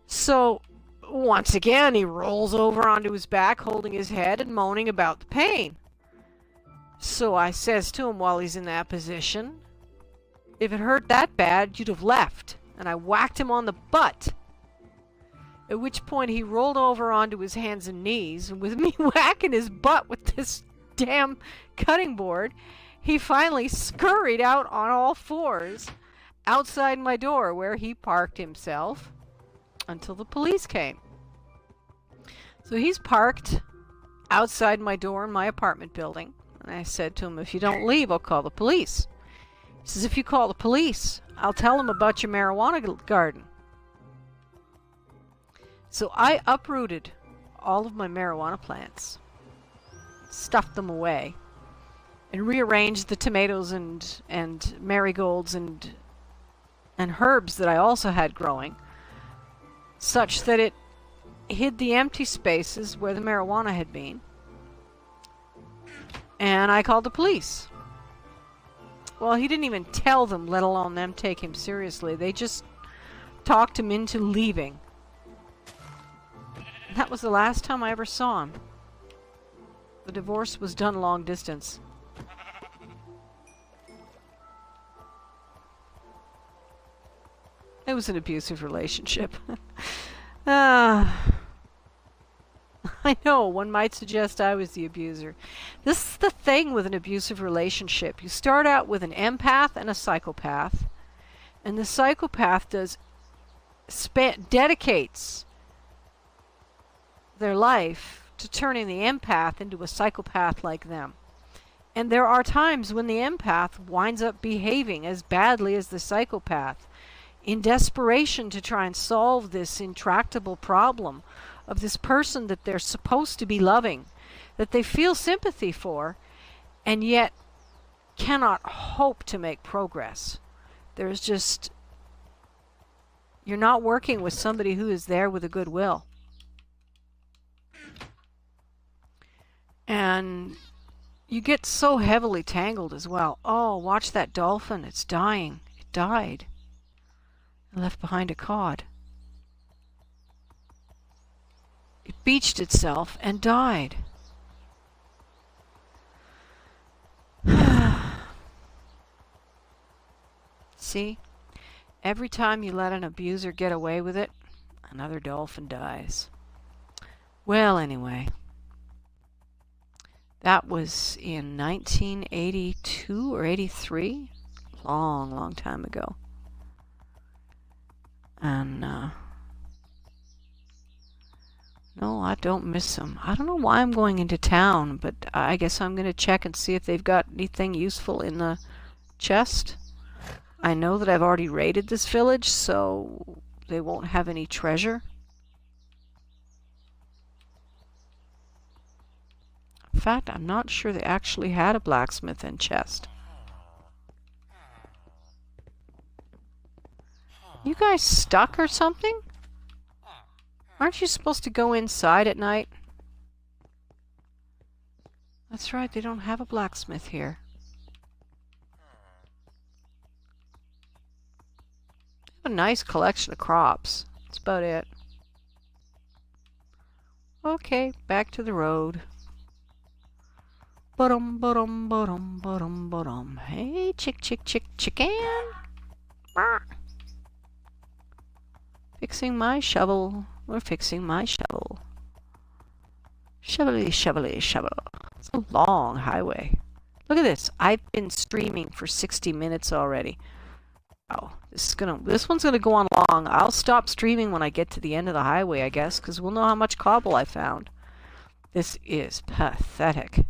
So once again, he rolls over onto his back, holding his head and moaning about the pain. So I says to him while he's in that position, if it hurt that bad, you'd have left. And I whacked him on the butt. At which point he rolled over onto his hands and knees, and with me whacking his butt with this damn cutting board, he finally scurried out on all fours outside my door, where he parked himself until the police came. So he's parked outside my door in my apartment building, and I said to him, if you don't leave, I'll call the police. He says, if you call the police, I'll tell them about your marijuana garden. So I uprooted all of my marijuana plants, stuffed them away, and rearranged the tomatoes and marigolds and herbs that I also had growing, such that it hid the empty spaces where the marijuana had been. And I called the police. Well, he didn't even tell them, let alone them take him seriously. They just talked him into leaving. And that was the last time I ever saw him. The divorce was done long distance. It was an abusive relationship. I know, one might suggest I was the abuser. This is the thing with an abusive relationship. You start out with an empath and a psychopath, and the psychopath dedicates their life to turning the empath into a psychopath like them. And there are times when the empath winds up behaving as badly as the psychopath, in desperation to try and solve this intractable problem of this person that they're supposed to be loving, that they feel sympathy for, and yet cannot hope to make progress. There's just, you're not working with somebody who is there with a good will. And you get so heavily tangled as well. Oh, watch that dolphin, it's dying. It died. It left behind a cod. It beached itself and died. See? Every time you let an abuser get away with it, another dolphin dies. Well, anyway. That was in 1982 or 83. Long, long time ago. And, no, I don't miss them. I don't know why I'm going into town, but I guess I'm going to check and see if they've got anything useful in the chest. I know that I've already raided this village, so they won't have any treasure. In fact, I'm not sure they actually had a blacksmith and chest. You guys stuck or something? Aren't you supposed to go inside at night? That's right, they don't have a blacksmith here. They have a nice collection of crops. That's about it. Okay, back to the road. Ba-dum, ba-dum, ba-dum, ba-dum, ba-dum. Hey, chicken. Bah. Fixing my shovel. We're fixing my shovel. Shovelly, shovelly, shovel. It's a long highway. Look at this. I've been streaming for 60 minutes already. Wow, this one's gonna go on long. I'll stop streaming when I get to the end of the highway, I guess, because we'll know how much cobble I found. This is pathetic.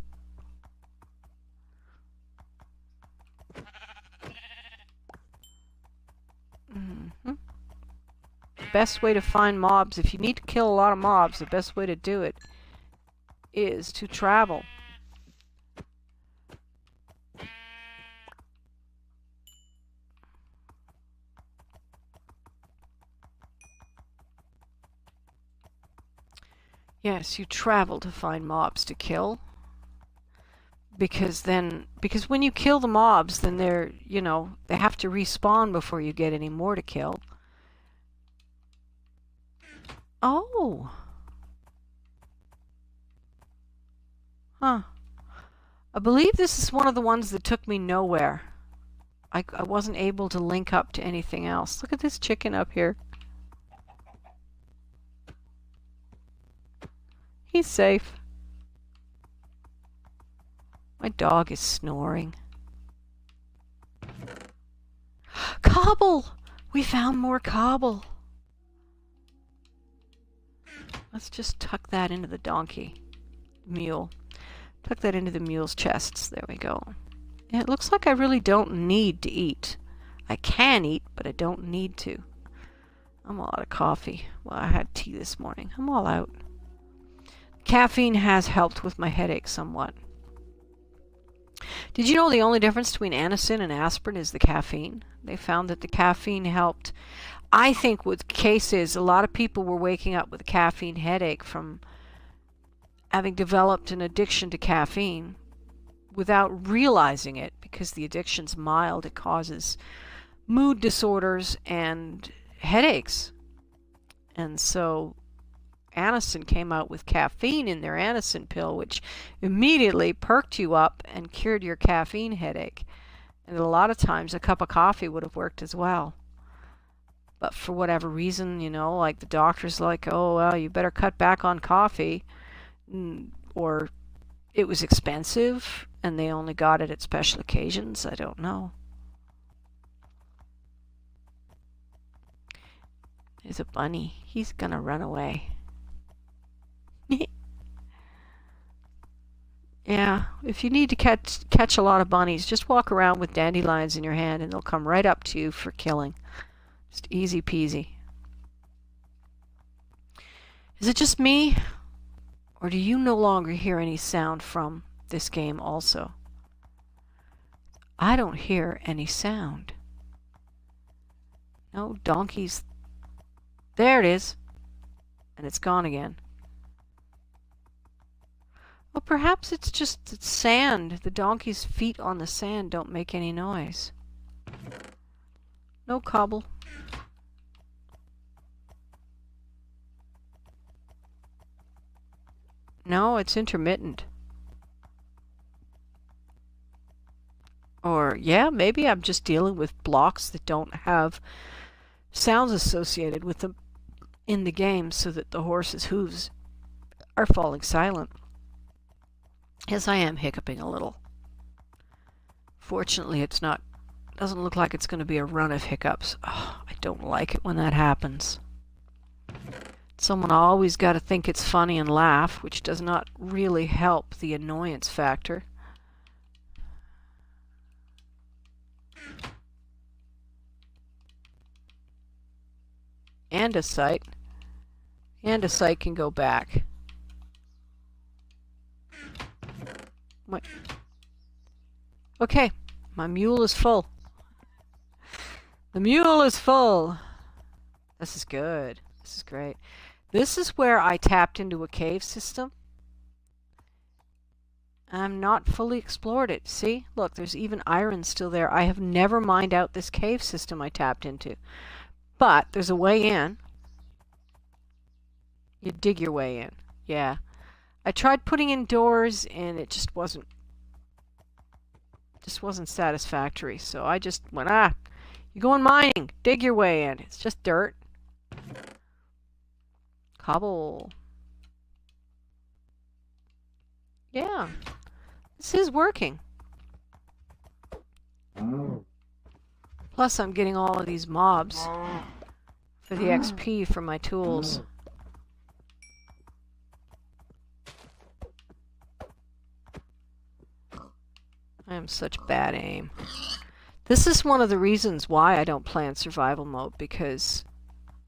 Best way to find mobs, if you need to kill a lot of mobs, the best way to do it is to travel. Yes, you travel to find mobs to kill. Because when you kill the mobs, then they're, they have to respawn before you get any more to kill. Oh. Huh. I believe this is one of the ones that took me nowhere. I wasn't able to link up to anything else. Look at this chicken up here. He's safe. My dog is snoring. Cobble! We found more cobble. Let's just tuck that into the mule. Tuck that into the mule's chests. There we go. Yeah, it looks like I really don't need to eat. I can eat, but I don't need to. I'm all out of coffee. Well, I had tea this morning. I'm all out. Caffeine has helped with my headache somewhat. Did you know the only difference between Anacin and aspirin is the caffeine? They found that the caffeine helped. I think with cases, a lot of people were waking up with a caffeine headache from having developed an addiction to caffeine without realizing it, because the addiction's mild. It causes mood disorders and headaches. And so Anacin came out with caffeine in their Anacin pill, which immediately perked you up and cured your caffeine headache. And a lot of times a cup of coffee would have worked as well. But for whatever reason, like the doctor's like, oh, well, you better cut back on coffee. Or it was expensive and they only got it at special occasions. I don't know. There's a bunny. He's gonna run away. Yeah, if you need to catch a lot of bunnies, just walk around with dandelions in your hand and they'll come right up to you for killing. Just easy peasy. Is it just me? Or do you no longer hear any sound from this game also? I don't hear any sound. No donkeys. There it is. And it's gone again. Well, perhaps it's just the sand. The donkey's feet on the sand don't make any noise. No cobble. No, it's intermittent. Or, yeah, maybe I'm just dealing with blocks that don't have sounds associated with them in the game, so that the horse's hooves are falling silent. Yes, I am hiccuping a little. Fortunately, doesn't look like it's going to be a run of hiccups. Oh, I don't like it when that happens. Someone always got to think it's funny and laugh, which does not really help the annoyance factor. Andesite. Andesite can go back. What? Okay, my mule is full. The mule is full. This is good. This is great. This is where I tapped into a cave system. I'm not fully explored it. See? Look, there's even iron still there. I have never mined out this cave system I tapped into. But there's a way in. You dig your way in. Yeah. I tried putting in doors and it just wasn't satisfactory. So I just went, you're going mining. Dig your way in. It's just dirt. Cobble. Yeah. This is working. Plus, I'm getting all of these mobs for the XP for my tools. I am such bad aim. This is one of the reasons why I don't play in survival mode, because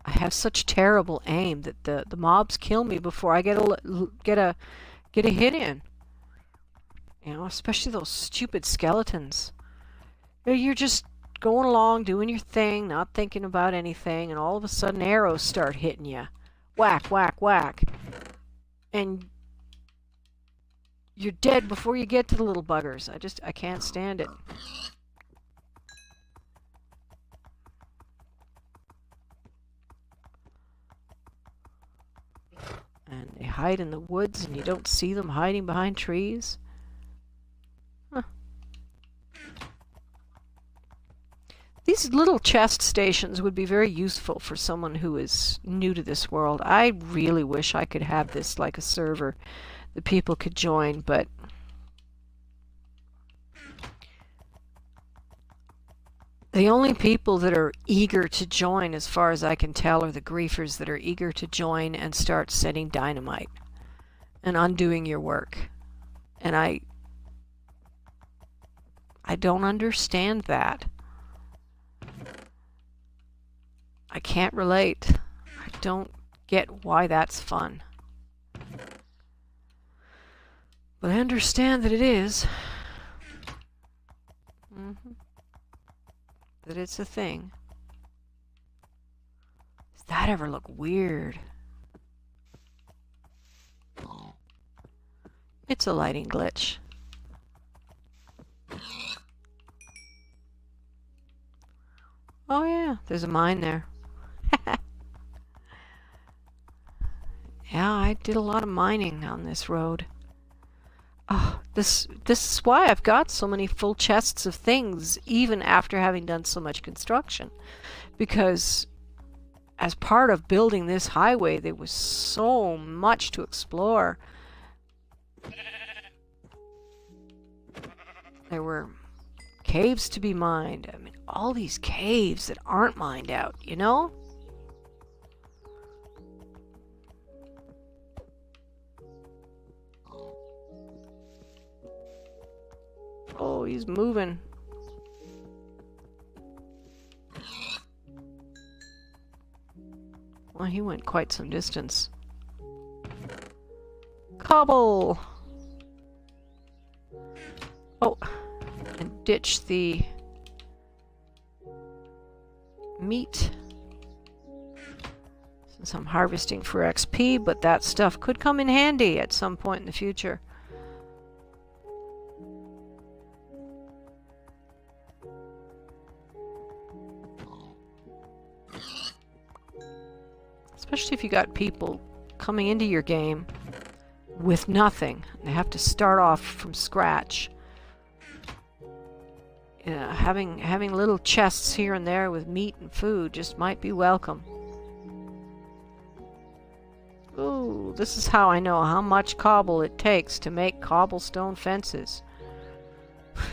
I have such terrible aim that the mobs kill me before I get a hit in. You know, especially those stupid skeletons. You're just going along, doing your thing, not thinking about anything, and all of a sudden arrows start hitting you. Whack, whack, whack. And you're dead before you get to the little buggers. I can't stand it. And they hide in the woods and you don't see them hiding behind trees. Huh. These little chest stations would be very useful for someone who is new to this world. I really wish I could have this like a server that people could join, but the only people that are eager to join, as far as I can tell, are the griefers that are eager to join and start setting dynamite and undoing your work. And I don't understand that. I can't relate. I don't get why that's fun. But I understand that it is. That it's a thing. Does that ever look weird? It's a lighting glitch. Oh yeah, there's a mine there. Yeah, I did a lot of mining on this road. Oh, this is why I've got so many full chests of things, even after having done so much construction. Because as part of building this highway, there was so much to explore. There were caves to be mined. I mean, all these caves that aren't mined out, you know? Oh, he's moving. Well, he went quite some distance. Cobble! Oh, and ditch the meat. Since I'm harvesting for XP, but that stuff could come in handy at some point in the future. Especially if you got people coming into your game with nothing. They have to start off from scratch. Having little chests here and there with meat and food just might be welcome. Ooh, this is how I know how much cobble it takes to make cobblestone fences.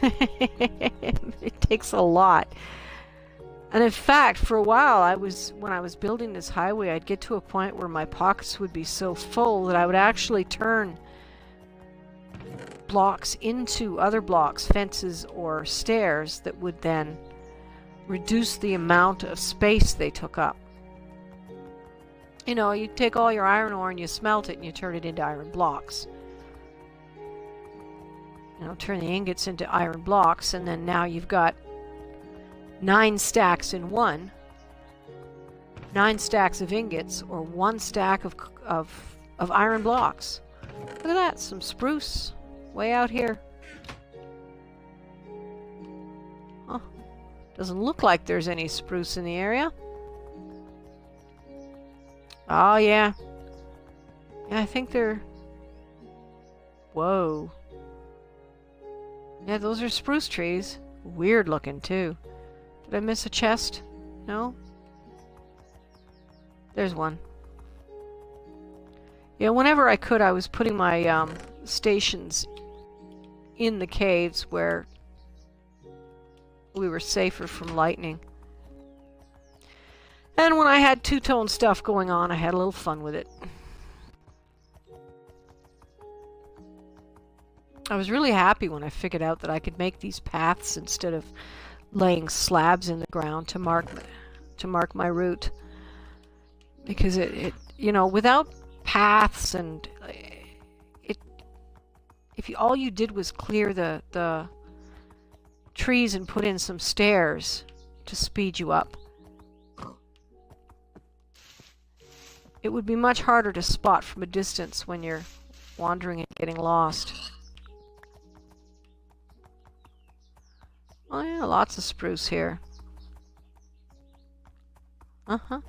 It takes a lot. And in fact, for a while, when I was building this highway, I'd get to a point where my pockets would be so full that I would actually turn blocks into other blocks, fences or stairs, that would then reduce the amount of space they took up. You know, you take all your iron ore and you smelt it and you turn it into iron blocks. You know, turn the ingots into iron blocks, and then now you've got 9 stacks in one, 9 stacks of ingots, or 1 stack of iron blocks. Look at that, some spruce way out here. Huh. Doesn't look like there's any spruce in the area. Oh yeah. Yeah, I think they're... Whoa. Yeah, those are spruce trees. Weird looking too. Did I miss a chest? No? There's one. Yeah, whenever I could, I was putting my stations in the caves where we were safer from lightning. And when I had two-tone stuff going on, I had a little fun with it. I was really happy when I figured out that I could make these paths instead of laying slabs in the ground to mark my route. Because it you know, without paths and if all you did was clear the trees and put in some stairs to speed you up, it would be much harder to spot from a distance when you're wandering and getting lost. Oh yeah, lots of spruce here. Uh-huh.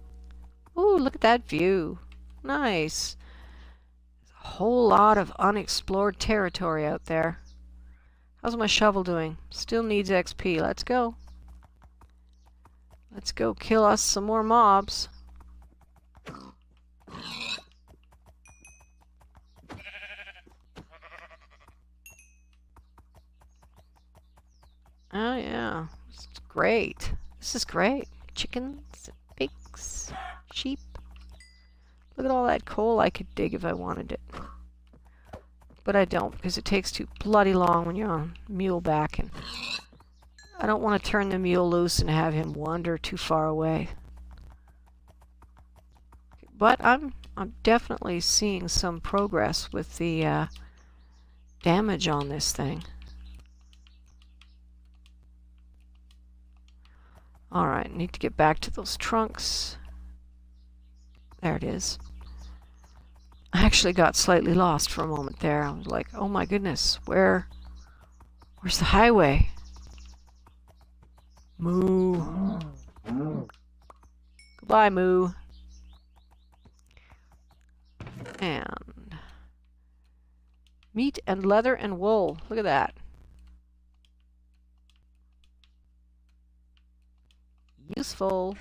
Ooh, look at that view. Nice. There's a whole lot of unexplored territory out there. How's my shovel doing? Still needs XP. Let's go. Let's go kill us some more mobs. Oh yeah, it's great. This is great. Chickens, pigs, sheep. Look at all that coal I could dig if I wanted it. But I don't, because it takes too bloody long when you're on mule back, and I don't want to turn the mule loose and have him wander too far away. But I'm definitely seeing some progress with the damage on this thing. Alright, need to get back to those trunks. There it is. I actually got slightly lost for a moment there. I was like, oh my goodness, where's the highway? Moo. Goodbye, Moo. And meat and leather and wool. Look at that. Useful.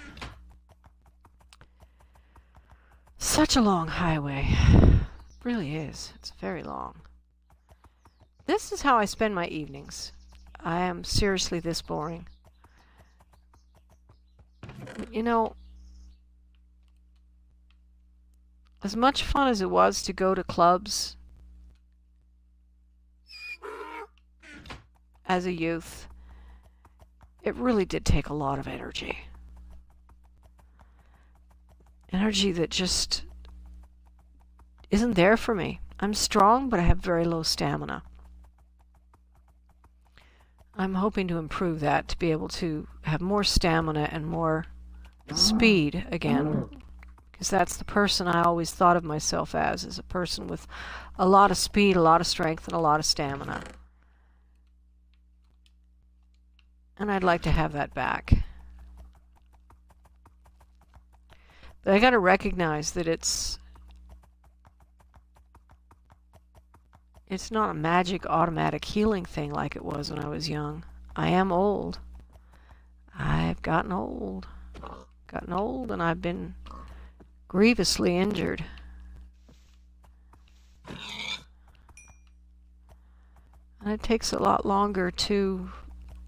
Such a long highway. It really is. It's very long. This is how I spend my evenings. I am seriously this boring. You know, as much fun as it was to go to clubs as a youth, it really did take a lot of energy. Energy that just isn't there for me. I'm strong, but I have very low stamina. I'm hoping to improve that, to be able to have more stamina and more speed again. Because that's the person I always thought of myself as a person with a lot of speed, a lot of strength, and a lot of stamina. And I'd like to have that back. But I gotta recognize that it's not a magic automatic healing thing like it was when I was young. I am old. I've gotten old. Gotten old, and I've been grievously injured. And it takes a lot longer to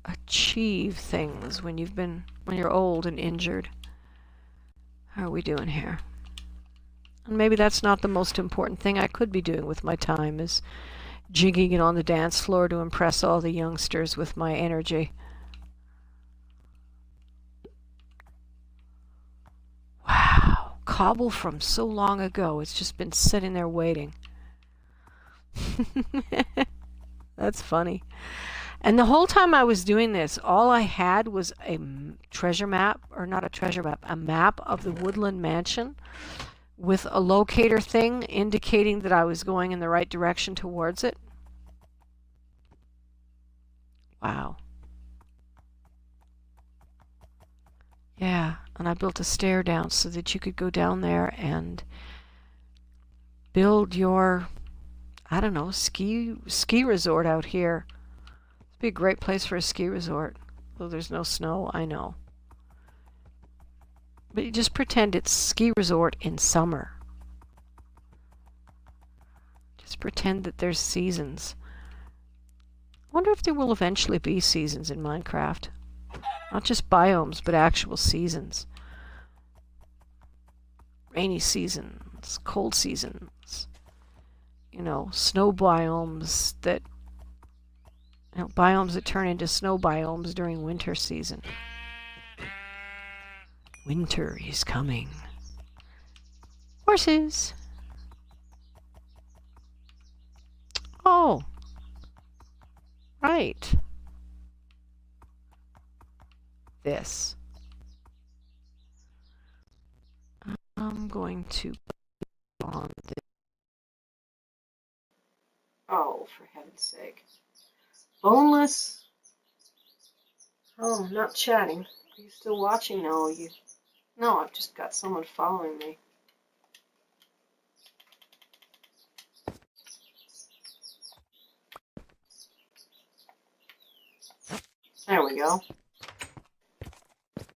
achieve things when you're old and injured. How are we doing here? And maybe that's not the most important thing I could be doing with my time, is jigging it on the dance floor to impress all the youngsters with my energy. Wow, cobble from so long ago. It's just been sitting there waiting. That's funny. And the whole time I was doing this, all I had was a treasure map, or not a treasure map, a map of the woodland mansion with a locator thing indicating that I was going in the right direction towards it. Wow. Yeah, and I built a stair down so that you could go down there and build your, I don't know, ski resort out here. Be a great place for a ski resort. Though there's no snow, I know. But you just pretend it's ski resort in summer. Just pretend that there's seasons. I wonder if there will eventually be seasons in Minecraft. Not just biomes, but actual seasons. rainy seasons, cold seasons, snow biomes that, biomes that turn into snow biomes during winter season. Winter is coming. Horses. Oh, right. This. I'm going to put on this. Oh, for heaven's sake. Boneless. Oh, I'm not chatting. Are you still watching? No, I've just got someone following me. There we go.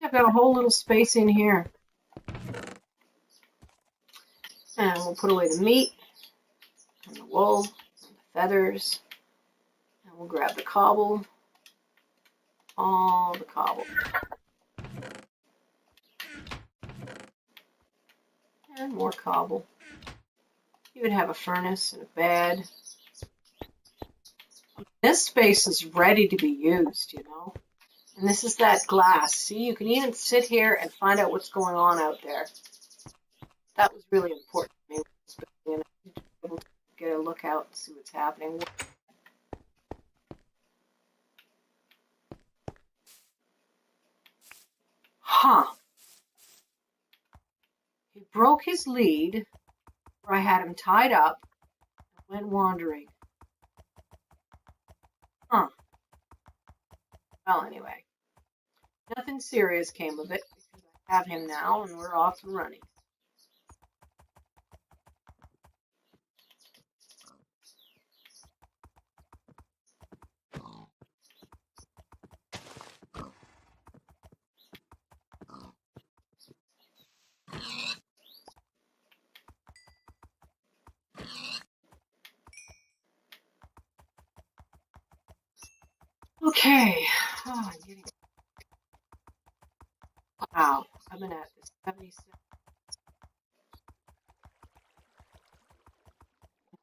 I've got a whole little space in here. And we'll put away the meat and the wool and the feathers. And we'll grab the cobble. All the cobble. And more cobble. You would have a furnace and a bed. This space is ready to be used, And this is that glass. See, you can even sit here and find out what's going on out there. That was really important to me. To be able to get a look out and see what's happening. Huh. He broke his lead, where I had him tied up, and went wandering. Huh. Well, anyway. Nothing serious came of it, because I have him now, and we're off and running. Okay. Oh, I'm getting... Wow. I've been at this 76.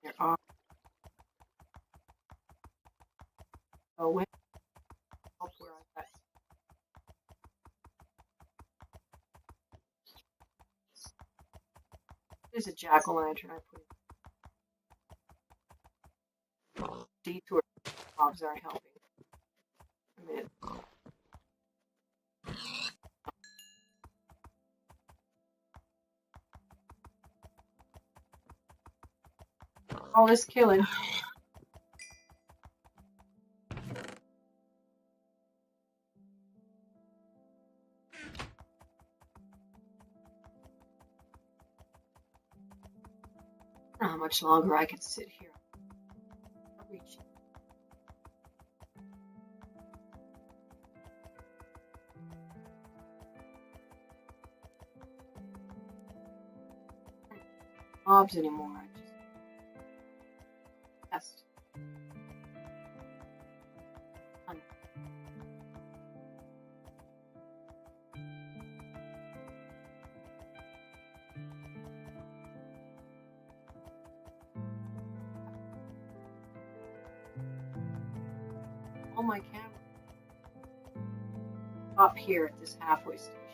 There are... Oh, wait. Where I got... There's a jack-o'-lantern I put in. Detour mobs aren't helping. A minute. All this killing. How much longer I can sit here. I'll reach you. Mobs anymore. I just on my camera. Up here at this halfway station.